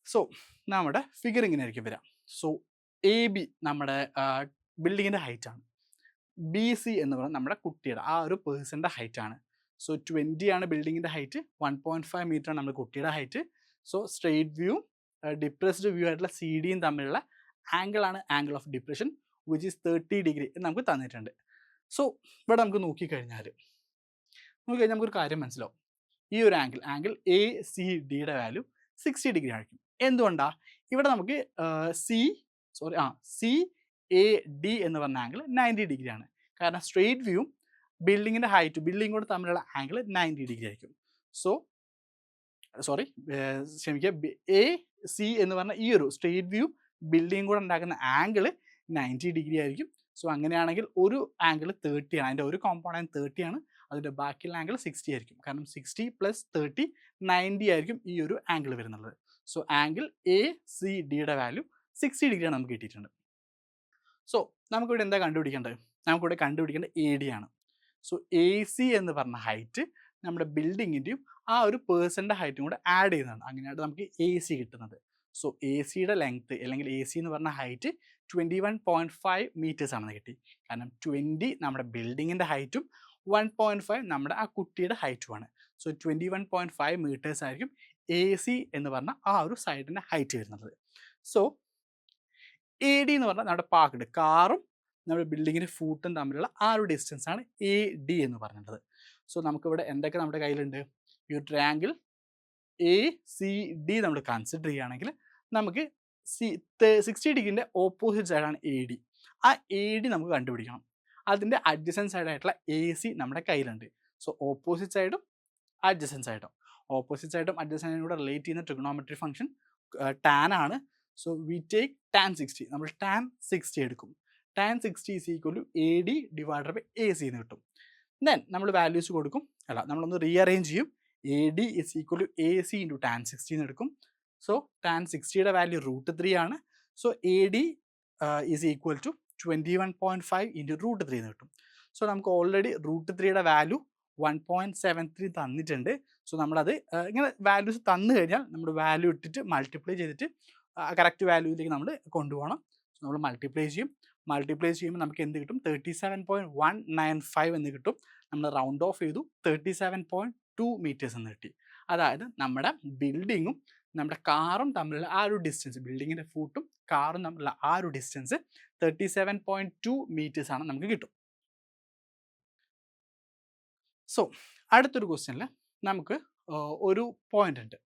സോ നമ്മുടെ ഫിഗർ ഇങ്ങനെ ആയിരിക്കും വരാം. സോ എ ബി നമ്മുടെ ബിൽഡിങ്ങിൻ്റെ ഹൈറ്റാണ്. ബി സി എന്ന് പറയുന്നത് നമ്മുടെ കുട്ടിയുടെ ആ ഒരു പേഴ്സൻ്റെ ഹൈറ്റാണ്. സോ 20 ആണ് ബിൽഡിങ്ങിൻ്റെ ഹൈറ്റ്, 1.5 മീറ്റർ ആണ് നമ്മുടെ കുട്ടിയുടെ ഹൈറ്റ്. സോ സ്ട്രെയിറ്റ് വ്യൂവും ഡിപ്രസ്ഡ് വ്യൂ ആയിട്ടുള്ള സി ഡിയും തമ്മിലുള്ള ആംഗിൾ ആണ് angle of depression, which is 30 degree എന്ന് നമുക്ക് തന്നിട്ടുണ്ട്. സോ ഇവിടെ നമുക്ക് നോക്കിക്കഴിഞ്ഞാൽ നമുക്കൊരു കാര്യം മനസ്സിലാവും. ഈ ഒരു ആംഗിൾ എ സി ഡിയുടെ വാല്യൂ 60 ഡിഗ്രി ആയിരിക്കും. എന്തുകൊണ്ടാണ്? ഇവിടെ നമുക്ക് സി എ ഡി എന്ന് പറഞ്ഞ ആംഗിൾ 90 ഡിഗ്രിയാണ്. കാരണം സ്ട്രെയിറ്റ് വ്യൂവും ബിൽഡിങ്ങിൻ്റെ ഹൈറ്റ്, ബിൽഡിംഗ് കൂടെ തമ്മിലുള്ള ആംഗിൾ 90 ഡിഗ്രി ആയിരിക്കും. എ സി എന്ന് പറഞ്ഞ ഈ ഒരു സ്ട്രെയിറ്റ് വ്യൂ ബിൽഡിംഗ് കൂടെ ഉണ്ടാക്കുന്ന ആംഗിൾ 90 ഡിഗ്രി ആയിരിക്കും. സോ അങ്ങനെയാണെങ്കിൽ ഒരു ആംഗിൾ 30 ആണ്, അതിൻ്റെ ഒരു കോമ്പോണൻറ്റ് 30 ആണ്, അതിൻ്റെ ബാക്കിയുള്ള ആംഗിൾ 60 ആയിരിക്കും. കാരണം 60 + 30 90 ആയിരിക്കും ഈ ഒരു ആംഗിൾ വരുന്നത്. സോ ആംഗിൾ എ സി ഡിയുടെ വാല്യൂ 60 ഡിഗ്രിയാണ് നമുക്ക് കിട്ടിയിട്ടുണ്ട്. സോ നമുക്കിവിടെ എന്താ കണ്ടുപിടിക്കേണ്ടത്? നമുക്കിവിടെ കണ്ടുപിടിക്കേണ്ടത് എ ഡി ആണ്. സോ എ സി എന്ന് പറഞ്ഞ ഹൈറ്റ് നമ്മുടെ ബിൽഡിങ്ങിൻ്റെയും ആ ഒരു പേഴ്സൻ്റെ ഹൈറ്റും കൂടെ ആഡ് ചെയ്യുന്നതാണ്. അങ്ങനെയാണ് നമുക്ക് എ സി കിട്ടുന്നത്. സോ എ സിയുടെ ലെങ്ത്ത് അല്ലെങ്കിൽ എ സി എന്ന് പറഞ്ഞ ഹൈറ്റ് 21.5 മീറ്റേഴ്സ് ആണെന്ന് കിട്ടി. കാരണം 20 നമ്മുടെ ബിൽഡിങ്ങിൻ്റെ ഹൈറ്റും 1.5 നമ്മുടെ ആ കുട്ടിയുടെ ഹൈറ്റുമാണ്. സോ 21.5 മീറ്റേഴ്സ് ആയിരിക്കും എ സി എന്ന് പറഞ്ഞ ആ ഒരു സൈഡിൻ്റെ ഹൈറ്റ് വരുന്നത്. സോ എ ഡി എന്ന് പറഞ്ഞാൽ നമ്മുടെ പാർക്ക്ഡ് കാറും നമ്മുടെ ബിൽഡിങ്ങിൻ്റെ ഫൂട്ടും തമ്മിലുള്ള ആ ഒരു ഡിസ്റ്റൻസ് ആണ് എ ഡി എന്ന് പറഞ്ഞിട്ടുള്ളത്. സോ നമുക്കിവിടെ എന്തൊക്കെ നമ്മുടെ കയ്യിലുണ്ട്? ഈ ഒരു ട്രയാങ്കിൾ എ സി ഡി നമ്മൾ കൺസിഡർ ചെയ്യുകയാണെങ്കിൽ നമുക്ക് 60 ഡിഗ്രിൻ്റെ ഓപ്പോസിറ്റ് സൈഡാണ് എ ഡി. ആ എ ഡി നമുക്ക് കണ്ടുപിടിക്കണം. അതിൻ്റെ അഡ്ജസൻറ്റ് സൈഡായിട്ടുള്ള എ സി നമ്മുടെ കയ്യിലുണ്ട്. സോ ഓപ്പോസിറ്റ് സൈഡും അഡ്ജസൻറ്റ് സൈഡും അഡ്ജസൻറ്റ് സൈഡും കൂടെ റിലേറ്റ് ചെയ്യുന്ന ട്രിഗണോമെട്രി ഫംഗ്ഷൻ ടാൻ ആണ്. So we take tan 60. നമ്മൾ ടാൻ 60 എടുക്കും. Tan 60 is equal to A D divided by A C എന്ന് കിട്ടും. ദെൻ നമ്മൾ വാല്യൂസ് കൊടുക്കും, നമ്മളൊന്ന് റീഅറേഞ്ച് ചെയ്യും. A D is equal to A C into tan 60 എന്ന് എടുക്കും. സോ ടാൻ 60യുടെ വാല്യൂ √3 ആണ്. So A D is equal to 21.5 into √3 എന്ന് കിട്ടും. സോ നമുക്ക് ഓൾറെഡി √3യുടെ വാല്യൂ 1.73 തന്നിട്ടുണ്ട്. സോ നമ്മളത് ഇങ്ങനെ വാല്യൂസ് തന്നു കഴിഞ്ഞാൽ നമ്മൾ വാല്യൂ ഇട്ടിട്ട് മൾട്ടിപ്ലൈ ചെയ്തിട്ട് കറക്റ്റ് വാല്യൂയിലേക്ക് നമ്മൾ കൊണ്ടുപോകണം. സോ നമ്മൾ മൾട്ടിപ്ലൈ ചെയ്യുമ്പോൾ നമുക്ക് എന്ത് കിട്ടും? 37.195 എന്ന് കിട്ടും. നമ്മൾ റൗണ്ട് ഓഫ് ചെയ്തു, 37.2 മീറ്റേഴ്സ് എന്ന് കിട്ടി. അതായത് നമ്മുടെ ബിൽഡിങ്ങും നമ്മുടെ കാറും തമ്മിലുള്ള ആ ഒരു ഡിസ്റ്റൻസ്, ബിൽഡിങ്ങിൻ്റെ ഫൂട്ടും കാറും തമ്മിലുള്ള ആ ഒരു ഡിസ്റ്റൻസ് 37.2 മീറ്റേഴ്സ് ആണ് നമുക്ക് കിട്ടും. സോ അടുത്തൊരു ക്വസ്റ്റ്യനിൽ നമുക്ക് ഒരു പോയിന്റ് ഉണ്ട്.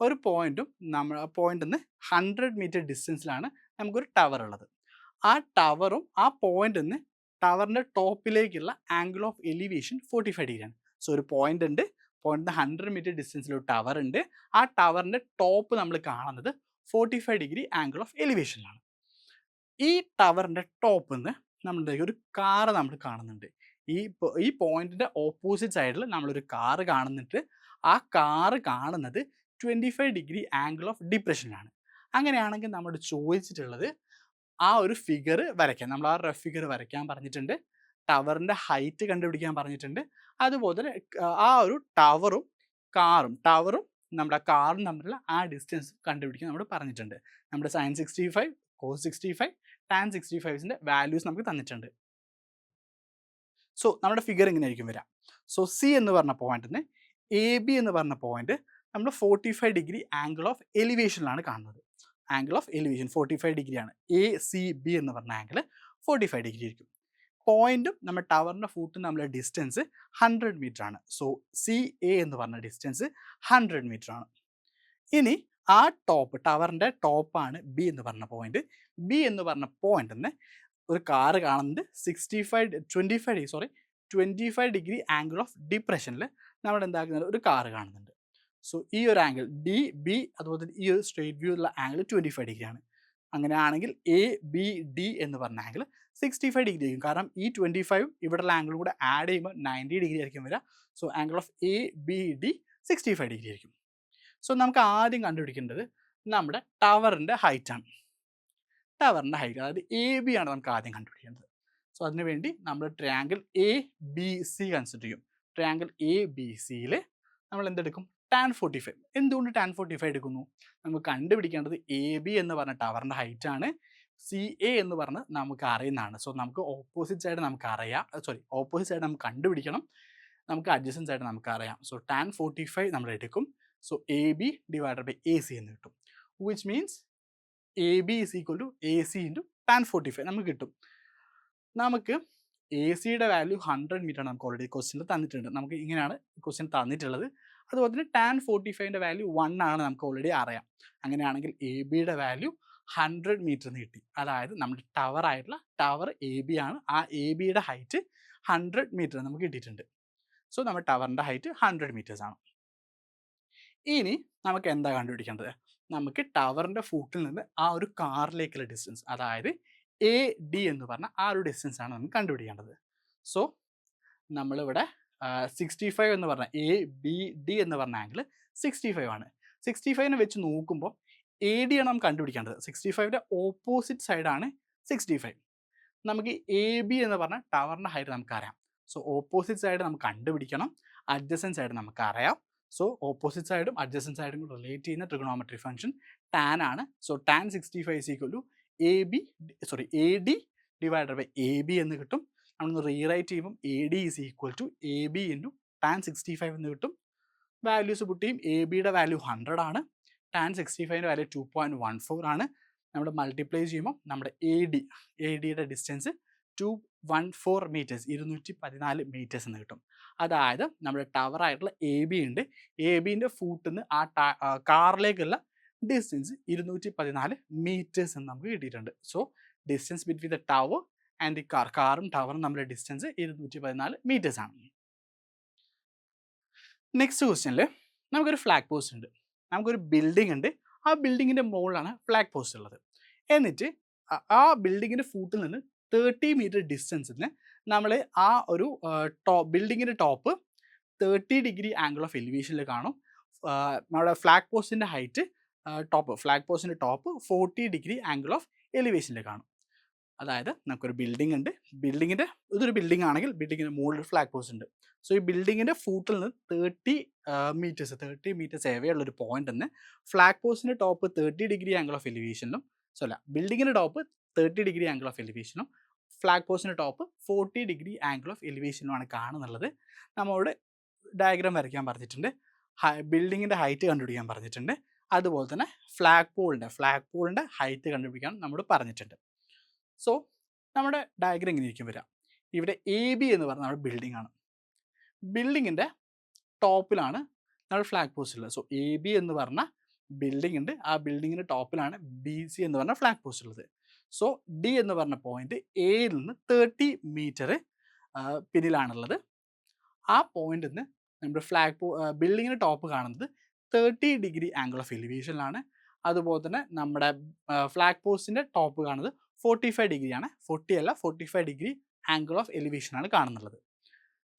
ഒരു പോയിന്റും നമ്മൾ പോയിന്റിൽ നിന്ന് 100 മീറ്റർ ഡിസ്റ്റൻസിലാണ് നമുക്കൊരു ടവർ ഉള്ളത്. ആ ടവറും ആ പോയിന്റിൽ നിന്ന് ടവറിൻ്റെ ടോപ്പിലേക്കുള്ള ആംഗിൾ ഓഫ് എലിവേഷൻ 45 ഡിഗ്രിയാണ്. സോ ഒരു പോയിന്റ് ഉണ്ട്, പോയിന്റിൽ 100 മീറ്റർ ഡിസ്റ്റൻസിൽ ഒരു ടവർ ഉണ്ട്. ആ ടവറിൻ്റെ ടോപ്പ് നമ്മൾ കാണുന്നത് 45 ഡിഗ്രി ആംഗിൾ ഓഫ് എലിവേഷനിലാണ്. ഈ ടവറിൻ്റെ ടോപ്പിൽ നിന്ന് നമ്മുടെ ഒരു കാറ് നമ്മൾ കാണുന്നുണ്ട്. ഈ പോയിന്റിൻ്റെ ഓപ്പോസിറ്റ് സൈഡിൽ നമ്മളൊരു കാറ് കാണുന്നുണ്ട്. ആ കാറ് കാണുന്നത് 25 ഡിഗ്രി ആംഗിൾ ഓഫ് ഡിപ്രഷനിലാണ്. അങ്ങനെയാണെങ്കിൽ നമ്മൾ ചോദിച്ചിട്ടുള്ളത് ആ ഒരു ഫിഗർ വരയ്ക്കാൻ, നമ്മൾ ആ റഫ് ഫിഗർ വരയ്ക്കാൻ പറഞ്ഞിട്ടുണ്ട്. ടവറിൻ്റെ ഹൈറ്റ് കണ്ടുപിടിക്കാൻ പറഞ്ഞിട്ടുണ്ട്. അതുപോലെ ആ ഒരു ടവറും നമ്മുടെ കാറും തമ്മിലുള്ള ആ ഡിസ്റ്റൻസ് കണ്ടുപിടിക്കാൻ നമ്മൾ പറഞ്ഞിട്ടുണ്ട്. നമ്മുടെ sin 65, cos 65, tan 65ൻ്റെ വാല്യൂസ് നമുക്ക് തന്നിട്ടുണ്ട്. സോ നമ്മുടെ ഫിഗർ ഇങ്ങനെയായിരിക്കും വരിക. സോ സി എന്ന് പറഞ്ഞ പോയിന്റിന് എ ബി എന്ന് പറഞ്ഞ പോയിന്റ് നമ്മൾ 45 ഡിഗ്രി ആംഗിൾ ഓഫ് എലിവേഷനിലാണ് കാണുന്നത്. ആംഗിൾ ഓഫ് എലിവേഷൻ 45 ഡിഗ്രിയാണ്. എ സി ബി എന്ന് പറഞ്ഞ ആംഗിൾ 45 ഡിഗ്രി ആയിരിക്കും. പോയിന്റും നമ്മുടെ ടവറിൻ്റെ ഫൂട്ടും തമ്മിലുള്ള ഡിസ്റ്റൻസ് 100 മീറ്റർ ആണ്. സോ സി എ എന്ന് പറഞ്ഞ ഡിസ്റ്റൻസ് 100 മീറ്റർ ആണ്. ഇനി ആ ടവറിൻ്റെ ടോപ്പാണ് ബി എന്ന് പറഞ്ഞ പോയിന്റ്. ബി എന്ന് പറഞ്ഞ പോയിന്റിന് ഒരു കാറ് കാണുന്നത് 25 ഡിഗ്രി ആംഗിൾ ഓഫ് ഡിപ്രഷനിൽ നമ്മൾ എന്താക്കുന്നത്, ഒരു കാറ് കാണുന്നുണ്ട്. സോ ഈ ഒരു ആംഗിൾ ഡി ബി അതുപോലെ തന്നെ ഈ ഒരു സ്ട്രേറ്റ് വ്യൂ ഉള്ള ആംഗിൾ 25 ഡിഗ്രിയാണ്. അങ്ങനെയാണെങ്കിൽ എ ബി ഡി എന്ന് പറഞ്ഞ ആംഗിൾ 65 ഡിഗ്രി ആയിരിക്കും. കാരണം ഈ 25 ഇവിടെയുള്ള ആംഗിൾ കൂടെ ആഡ് ചെയ്യുമ്പോൾ 90 ഡിഗ്രി ആയിരിക്കും വരിക. So angle of A B D 65 degree ആയിരിക്കും. സോ നമുക്ക് ആദ്യം കണ്ടുപിടിക്കേണ്ടത് നമ്മുടെ ടവറിൻ്റെ ഹൈറ്റ് ആണ്. ടവറിൻ്റെ ഹൈറ്റ്, അതായത് എ ബി ആണ് നമുക്ക് ആദ്യം കണ്ടുപിടിക്കേണ്ടത്. സോ അതിനുവേണ്ടി നമ്മൾ triangle A B C consider ചെയ്യും. ട്രയാങ്കിൾ എ ബി സിയിൽ നമ്മൾ എന്തെടുക്കും, tan 45. എന്തുകൊണ്ട് tan 45 എടുക്കുന്നു? നമുക്ക് കണ്ടുപിടിക്കേണ്ടത് എ ബി എന്ന് പറഞ്ഞ ടവറിൻ്റെ ഹൈറ്റ് ആണ്. സി എ എന്ന് പറഞ്ഞ് നമുക്ക് അറിയുന്നതാണ്. സോ നമുക്ക് ഓപ്പോസിറ്റ് സൈഡ് നമുക്ക് അറിയാം, ഓപ്പോസിറ്റ് സൈഡ് നമുക്ക് കണ്ടുപിടിക്കണം. നമുക്ക് അഡ്ജസൻറ്റ് സൈഡ് നമുക്ക് അറിയാം. സോ tan 45 നമ്മൾ എടുക്കും. So A B divided by A C എന്ന് കിട്ടും. Which means A B is equal to A C into tan 45 നമുക്ക് കിട്ടും. നമുക്ക് എ സിയുടെ വാല്യൂ 100 മീറ്റർ ആണ്. നമുക്ക് ഓൾറെഡി ക്വസ്റ്റ്യനിൽ തന്നിട്ടുണ്ട്. നമുക്ക് ഇങ്ങനെയാണ് ക്വസ്റ്റ്യൻ തന്നിട്ടുള്ളത്. അതുപോലെ തന്നെ tan 45ൻ്റെ വാല്യൂ 1 ആണ് നമുക്ക് ഓൾറെഡി അറിയാം. അങ്ങനെയാണെങ്കിൽ എ ബിയുടെ വാല്യൂ 100 മീറ്റർ എന്ന് കിട്ടി. അതായത് നമ്മുടെ ടവർ എ ബി ആണ്. ആ എ ബിയുടെ ഹൈറ്റ് 100 മീറ്റർ നമുക്ക് കിട്ടിയിട്ടുണ്ട്. സോ നമ്മുടെ ടവറിൻ്റെ ഹൈറ്റ് 100 മീറ്റേഴ്സ് ആണ്. ഇനി നമുക്ക് എന്താ കണ്ടുപിടിക്കേണ്ടത്? നമുക്ക് ടവറിൻ്റെ ഫൂട്ടിൽ നിന്ന് ആ ഒരു കാറിലേക്കുള്ള ഡിസ്റ്റൻസ്, അതായത് എ ഡി എന്ന് പറഞ്ഞ ആ ഒരു ഡിസ്റ്റൻസ് ആണ് നമുക്ക് കണ്ടുപിടിക്കേണ്ടത്. സോ നമ്മളിവിടെ 65 എന്ന് പറഞ്ഞ എ ബി ഡി എന്ന് പറഞ്ഞ ആംഗിൾ 65 ആണ്. 65നെ വെച്ച് നോക്കുമ്പോൾ എ ഡി ആണ് നമുക്ക് കണ്ടുപിടിക്കേണ്ടത്. 65ൻ്റെ ഓപ്പോസിറ്റ് സൈഡാണ് 65. നമുക്ക് എ ബി എന്ന് പറഞ്ഞ ടവറിൻ്റെ ഹൈറ്റ് നമുക്കറിയാം. സോ ഓപ്പോസിറ്റ് സൈഡ് നമുക്ക് കണ്ടുപിടിക്കണം. അഡ്ജസൻറ്റ് സൈഡ് നമുക്കറിയാം. സോ ഓപ്പോസിറ്റ് സൈഡും അഡ്ജസൻറ്റ് സൈഡും റിലേറ്റ് ചെയ്യുന്ന ട്രിഗണോമെട്രി ഫംഗ്ഷൻ tan ആണ്. So tan 65 is equal to A D divided by A B എന്ന് കിട്ടും. നമ്മളൊന്ന് റീറൈറ്റ് ചെയ്യുമ്പോൾ A D is equal to A B into tan 65 എന്ന് കിട്ടും. വാല്യൂസ് പുട്ട് ചെയ്യും. എ ബിയുടെ വാല്യൂ 100 ആണ്. tan 65ൻ്റെ വാല്യൂ 2.14 ആണ്. നമ്മൾ മൾട്ടിപ്ലൈ ചെയ്യുമ്പോൾ നമ്മുടെ എ ഡിയുടെ ഡിസ്റ്റൻസ് 214 മീറ്റേഴ്സ്, 214 മീറ്റേഴ്സ് എന്ന് കിട്ടും. അതായത് നമ്മുടെ ടവറായിട്ടുള്ള എ ബി ഉണ്ട്. എ ബിൻ്റെ ഫൂട്ടിൽ നിന്ന് ആ കാറിലേക്കുള്ള ഡിസ്റ്റൻസ് 214 മീറ്റേഴ്സ് എന്ന് നമുക്ക് കിട്ടിയിട്ടുണ്ട്. So distance between the tower and the കാറും ടവറും തമ്മിലുള്ള ഡിസ്റ്റൻസ് 214 മീറ്റേഴ്സ് ആണ്. നെക്സ്റ്റ് ക്വസ്റ്റ്യനിൽ നമുക്കൊരു ഫ്ലാഗ് പോസ്റ്റ് ഉണ്ട്. നമുക്കൊരു ബിൽഡിംഗ് ഉണ്ട്. ആ ബിൽഡിങ്ങിൻ്റെ മുകളിലാണ് ഫ്ലാഗ് പോസ്റ്റ് ഉള്ളത്. എന്നിട്ട് ആ ബിൽഡിങ്ങിൻ്റെ ഫൂട്ടിൽ നിന്ന് 30 മീറ്റർ ഡിസ്റ്റൻസിന് നമ്മൾ ആ ഒരു ബിൽഡിങ്ങിൻ്റെ ടോപ്പ് 30 ഡിഗ്രി ആംഗിൾ ഓഫ് എലിവേഷനിൽ കാണും. നമ്മുടെ ഫ്ലാഗ് പോസ്റ്റിൻ്റെ ഹൈറ്റ് ഫ്ലാഗ് പോസ്റ്റിൻ്റെ ടോപ്പ് 40 ഡിഗ്രി ആംഗിൾ ഓഫ് എലിവേഷനിൽ കാണും. അതായത് നമുക്കൊരു ബിൽഡിംഗ് ഉണ്ട്. ഇതൊരു ബിൽഡിംഗ് ആണെങ്കിൽ ബിൽഡിങ്ങിൻ്റെ മുകളിൽ ഫ്ലാഗ് പോസ്റ്റ് ഉണ്ട്. സോ ഈ ബിൽഡിങ്ങിൻ്റെ ഫൂട്ടിൽ നിന്ന് 30 മീറ്റേഴ്സ് ഏവെയുള്ളൊരു പോയിന്റ് നിന്ന് ഫ്ലാഗ് പോസ്റ്റിൻ്റെ ടോപ്പ് 30 ഡിഗ്രി ആംഗിൾ ഓഫ് എലിവേഷനിലും ബിൽഡിങ്ങിൻ്റെ ടോപ്പ് 30 ഡിഗ്രി ആംഗിൾ ഓഫ് എലിവേഷനും ഫ്ലാഗ് പോസ്റ്റിൻ്റെ ടോപ്പ് 40 ഡിഗ്രി ആംഗിൾ ഓഫ് എലിവേഷനുമാണ് കാണുന്നുള്ളത്. നമ്മളോട് ഡയഗ്രാം വരയ്ക്കാൻ പറഞ്ഞിട്ടുണ്ട്. ബിൽഡിങ്ങിൻ്റെ ഹൈറ്റ് കണ്ടുപിടിക്കാൻ പറഞ്ഞിട്ടുണ്ട്. അതുപോലെ തന്നെ ഫ്ലാഗ് പോളിൻ്റെ ഹൈറ്റ് കണ്ടുപിടിക്കാൻ നമ്മൾ പറഞ്ഞിട്ടുണ്ട്. സോ നമ്മുടെ ഡയഗ്രം ഇങ്ങനെ ഇരിക്കും വരിക. ഇവിടെ എ ബി എന്ന് പറഞ്ഞാൽ നമ്മുടെ ബിൽഡിംഗ് ആണ്. ബിൽഡിങ്ങിൻ്റെ ടോപ്പിലാണ് നമ്മൾ ഫ്ലാഗ് പോസ്റ്റ് ഉള്ളത്. സോ എ ബി എന്ന് പറഞ്ഞ ബിൽഡിംഗ് ഉണ്ട്. ആ ബിൽഡിങ്ങിൻ്റെ ടോപ്പിലാണ് ബി സി എന്ന് പറഞ്ഞ ഫ്ലാഗ് പോസ്റ്റ് ഉള്ളത്. സോ ഡി എന്ന് പറഞ്ഞ പോയിന്റ് എയിൽ നിന്ന് 30 മീറ്റർ പിന്നിലാണുള്ളത്. ആ പോയിന്റിൽ നിന്ന് നമ്മുടെ ബിൽഡിങ്ങിൻ്റെ ടോപ്പ് കാണുന്നത് 30 ഡിഗ്രി ആംഗിൾ ഓഫ് എലിവേഷനിലാണ്. അതുപോലെ തന്നെ നമ്മുടെ ഫ്ലാഗ് പോസ്റ്റിൻ്റെ ടോപ്പ് കാണുന്നത് 45 ഡിഗ്രിയാണ്. 40 അല്ല, 45 ഡിഗ്രി ആംഗിൾ ഓഫ് എലിവേഷനാണ് കാണുന്നുള്ളത്.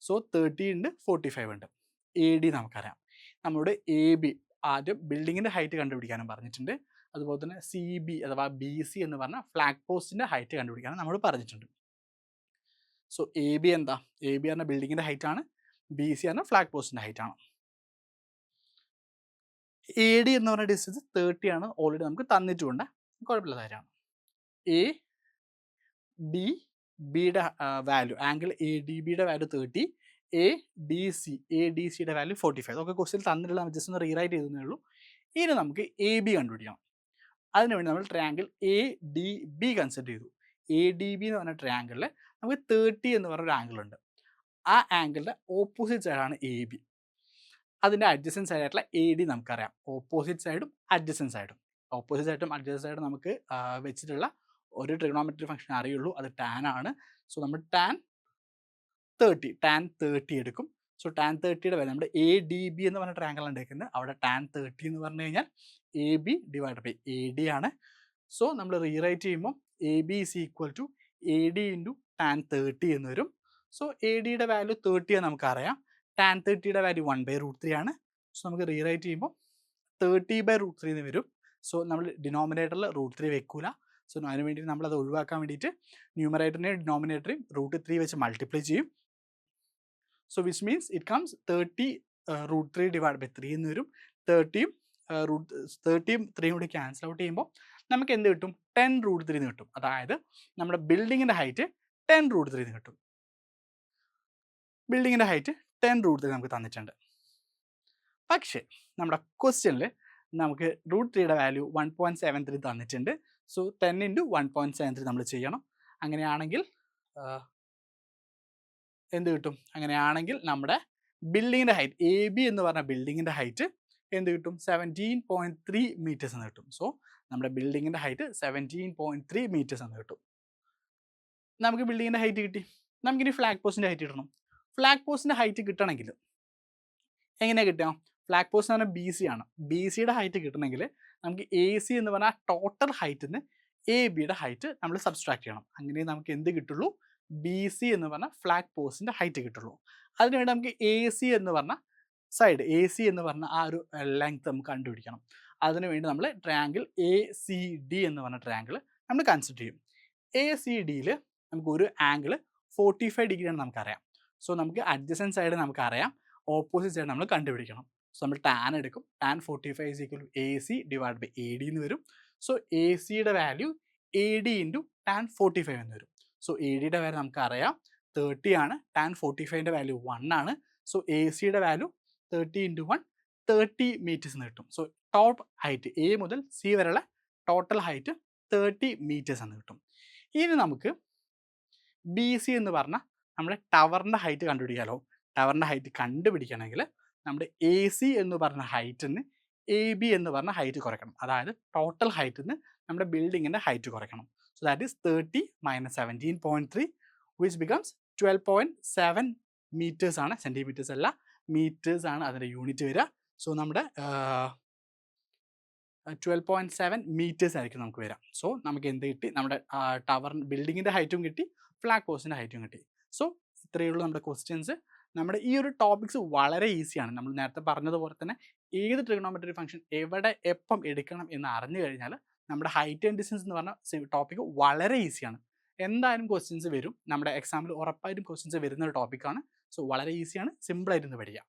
സോ 30 ഉണ്ട്, 45 ഉണ്ട്. എ ഡി നമുക്കറിയാം. നമ്മുടെ എ ബി ആദ്യം ബിൽഡിങ്ങിൻ്റെ ഹൈറ്റ് കണ്ടുപിടിക്കാനും പറഞ്ഞിട്ടുണ്ട്. അതുപോലെ തന്നെ സി ബി അഥവാ ബി സി എന്ന് പറഞ്ഞാൽ ഫ്ലാഗ് പോസ്റ്റിൻ്റെ ഹൈറ്റ് കണ്ടുപിടിക്കാനും നമ്മൾ പറഞ്ഞിട്ടുണ്ട്. സോ എ ബി എന്താ? എ ബി പറഞ്ഞ ബിൽഡിങ്ങിൻ്റെ ഹൈറ്റ് ആണ്. ബി സി പറഞ്ഞ ഫ്ലാഗ് പോസ്റ്റിൻ്റെ ഹൈറ്റ് ആണ്. എ ഡി എന്ന് പറഞ്ഞ ഡിസ്റ്റൻസ് 30 ആണ്. ഓൾറെഡി നമുക്ക് തന്നിട്ടുണ്ട്, കുഴപ്പമില്ലാത്ത കാര്യമാണ്. എ ഡി ബിയുടെ വാല്യൂ, ആംഗിൾ എ ഡി ബിയുടെ വാല്യൂ 30, എ ഡി സിയുടെ വാല്യൂ 45. അതൊക്കെ ക്വസ്റ്റ്യൻ തന്നിട്ടുള്ള ജസ്റ്റ് ഒന്ന് റീറൈറ്റ് ചെയ്തേ ഉള്ളൂ. ഇനി നമുക്ക് എ ബി കണ്ടുപിടിക്കണം. അതിനുവേണ്ടി നമ്മൾ triangle A D B consider ചെയ്തു. എ ഡി ബി എന്ന് പറഞ്ഞ ട്രയാങ്കിളിൽ നമുക്ക് 30 എന്ന് പറഞ്ഞൊരു ആംഗിൾ ഉണ്ട്. ആ ആംഗിളിൻ്റെ ഓപ്പോസിറ്റ് സൈഡാണ് എ ബി. അതിൻ്റെ അഡ്ജസൻറ്റ് സൈഡായിട്ടുള്ള എ ഡി നമുക്കറിയാം. ഓപ്പോസിറ്റ് സൈഡും അഡ്ജസൻറ്റ് സൈഡും. ഓപ്പോസിറ്റ് സൈഡും അഡ്ജസൻറ്റ് സൈഡും നമുക്ക് വെച്ചിട്ടുള്ള ഒരു ട്രിഗണോമെട്രി ഫംഗ്ഷൻ അറിയുള്ളൂ, അത് ടാൻ ആണ്. സോ നമ്മൾ ടാൻ 30 എടുക്കും. സോ ടാൻ 30യുടെ വാല്യൂ നമ്മുടെ എ ഡി ബി എന്ന് പറഞ്ഞ ട്രയാങ്കിൾ ഉണ്ടാക്കുന്നത്. അവിടെ ടാൻ 30 എന്ന് പറഞ്ഞു കഴിഞ്ഞാൽ A B divide by A D ആണ്. സോ നമ്മൾ റീറൈറ്റ് ചെയ്യുമ്പോൾ A B is equal to A D into tan 30 എന്ന് വരും. സോ എ ഡിയുടെ വാല്യൂ 30 ആണ് നമുക്കറിയാം. ടാൻ 30യുടെ വാല്യൂ 1/√3 ആണ്. സോ നമുക്ക് റീറൈറ്റ് ചെയ്യുമ്പോൾ 30/√3 എന്ന് വരും. സോ നമ്മൾ ഡിനോമിനേറ്ററിൽ √3 വെക്കൂല. സോ അതിന് വേണ്ടിയിട്ട് നമ്മളത് ഒഴിവാക്കാൻ വേണ്ടിയിട്ട് ന്യൂമറേറ്ററിനെയും ഡിനോമിനേറ്ററെയും √3 വെച്ച് മൾട്ടിപ്ലൈ ചെയ്യും. So which means it comes 30 √3 divide by 3 എന്ന് വരും. 30യും 3യും കൂടി ക്യാൻസൽ ഔട്ട് ചെയ്യുമ്പോൾ നമുക്ക് എന്ത് കിട്ടും? 10√3 എന്ന് കിട്ടും. അതായത് നമ്മുടെ ബിൽഡിങ്ങിൻ്റെ ഹൈറ്റ് 10√3 എന്ന് കിട്ടും. ബിൽഡിങ്ങിൻ്റെ ഹൈറ്റ് 10√3 നമുക്ക് തന്നിട്ടുണ്ട്. പക്ഷേ നമ്മുടെ ക്വസ്റ്റ്യനിൽ നമുക്ക് √3യുടെ വാല്യൂ 1.73 തന്നിട്ടുണ്ട്. സോ 10 ഇൻറ്റു 1.73 നമ്മൾ ചെയ്യണം. അങ്ങനെയാണെങ്കിൽ എന്ത് കിട്ടും? അങ്ങനെയാണെങ്കിൽ നമ്മുടെ ബിൽഡിങ്ങിൻ്റെ ഹൈറ്റ് എ ബി എന്ന് പറഞ്ഞ ബിൽഡിങ്ങിൻ്റെ ഹൈറ്റ് എന്ത് കിട്ടും? 17.3 മീറ്റേഴ്സ് എന്ന് കിട്ടും. സോ നമ്മുടെ ബിൽഡിങ്ങിൻ്റെ ഹൈറ്റ് 17.3 മീറ്റേഴ്സ് എന്ന് കിട്ടും. നമുക്ക് ബിൽഡിങ്ങിൻ്റെ ഹൈറ്റ് കിട്ടി. നമുക്കിനി ഫ്ലാഗ് പോസ്റ്റിൻ്റെ ഹൈറ്റ് കിട്ടണം. ഫ്ലാഗ് പോസ്റ്റിൻ്റെ ഹൈറ്റ് കിട്ടണമെങ്കിൽ എങ്ങനെയാണ് കിട്ടുക? ഫ്ലാഗ് പോസ്റ്റ് എന്ന് പറഞ്ഞാൽ ബി സി ആണ്. ബി സിയുടെ ഹൈറ്റ് കിട്ടണമെങ്കിൽ നമുക്ക് എ സി എന്ന് പറഞ്ഞാൽ ടോട്ടൽ ഹൈറ്റിൽ നിന്ന് എ ബിയുടെ ഹൈറ്റ് നമ്മൾ സബ്സ്ട്രാക്ട് ചെയ്യണം. അങ്ങനെ നമുക്ക് എന്ത് കിട്ടുള്ളൂ? ബി സി എന്ന് പറഞ്ഞാൽ ഫ്ലാഗ് പോസ്റ്റിൻ്റെ ഹൈറ്റ് കിട്ടുള്ളൂ. അതിനുവേണ്ടി നമുക്ക് എ സി എന്ന് പറഞ്ഞ സൈഡ്, എ സി എന്ന് പറഞ്ഞ ആ ഒരു ലെങ്ത് നമുക്ക് കണ്ടുപിടിക്കണം. അതിനുവേണ്ടി നമ്മൾ ട്രയാങ്കിൾ എ സി ഡി എന്ന് പറഞ്ഞ ട്രയാങ്കിൾ നമ്മൾ കൺസിഡർ ചെയ്യും. എ സി ഡിയിൽ നമുക്ക് ഒരു ആംഗിൾ 45 ഡിഗ്രിയാണ് നമുക്കറിയാം. സോ നമുക്ക് അഡ്ജസൻറ്റ് സൈഡ് നമുക്കറിയാം, ഓപ്പോസിറ്റ് സൈഡ് നമ്മൾ കണ്ടുപിടിക്കണം. സോ നമ്മൾ ടാൻ എടുക്കും. Tan 45 equal to A C divide by A D എന്ന് വരും. സോ എ സിയുടെ value A D into tan 45 എന്ന് വരും. സോ എ ഡിയുടെ വാല്യൂ നമുക്കറിയാം 30 ആണ്. ടാൻ 45ൻ്റെ വാല്യൂ 1 ആണ്. സോ എ സിയുടെ വാല്യൂ 30 ഇൻറ്റു 1 30 മീറ്റേഴ്സ് എന്ന് കിട്ടും. സോ ടോപ്പ് ഹൈറ്റ് എ മുതൽ സി വരെയുള്ള ടോട്ടൽ ഹൈറ്റ് 30 മീറ്റേഴ്സ് എന്ന് കിട്ടും. ഇനി നമുക്ക് ബി സി എന്ന് പറഞ്ഞാൽ നമ്മുടെ ടവറിൻ്റെ ഹൈറ്റ് കണ്ടുപിടിക്കാമല്ലോ. ടവറിൻ്റെ ഹൈറ്റ് കണ്ടുപിടിക്കണമെങ്കിൽ നമ്മുടെ എ സി എന്ന് പറഞ്ഞ ഹൈറ്റിൽ നിന്ന് എ ബി എന്ന് പറഞ്ഞ ഹൈറ്റ് കുറയ്ക്കണം. അതായത് ടോട്ടൽ ഹൈറ്റിൽ നിന്ന് നമ്മുടെ ബിൽഡിങ്ങിൻ്റെ ഹൈറ്റ് കുറയ്ക്കണം. So that is 30 - 17.3 which becomes 12.7 metres ആണ്. സെൻറ്റിമീറ്റേഴ്സ് അല്ല, മീറ്റേഴ്സ് ആണ് അതിൻ്റെ യൂണിറ്റ് വരിക. സോ നമ്മുടെ 12.7 മീറ്റേഴ്സ് ആയിരിക്കും നമുക്ക് വരാം. സോ നമുക്ക് എന്ത് കിട്ടി? നമ്മുടെ ടവർ ബിൽഡിങ്ങിൻ്റെ ഹൈറ്റും കിട്ടി, ഫ്ലാഗ് പോസ്റ്റിൻ്റെ ഹൈറ്റും കിട്ടി. സോ ഇത്രയേ ഉള്ളൂ നമ്മുടെ ക്വസ്റ്റ്യൻസ്. നമ്മുടെ ഈ ഒരു ടോപ്പിക്സ് വളരെ ഈസിയാണ്. നമ്മൾ നേരത്തെ പറഞ്ഞതുപോലെ തന്നെ ഏത് ട്രിഗണോമെട്രി ഫംഗ്ഷൻ എവിടെ എപ്പം എടുക്കണം എന്ന് അറിഞ്ഞു കഴിഞ്ഞാൽ നമ്മുടെ ഹൈറ്റ് ആൻഡ് ഡിസ്റ്റൻസ് എന്ന് പറഞ്ഞ ടോപ്പിക്ക് വളരെ ഈസിയാണ്. എന്തായാലും ക്വസ്റ്റ്യൻസ് വരും. നമ്മുടെ എക്സാമിൽ ഉറപ്പായിട്ടും ക്വസ്റ്റ്യൻസ് വരുന്ന ഒരു ടോപ്പിക്കാണ്. സോ വളരെ ഈസിയാണ്, സിമ്പിളായിട്ട് പഠിക്കാം.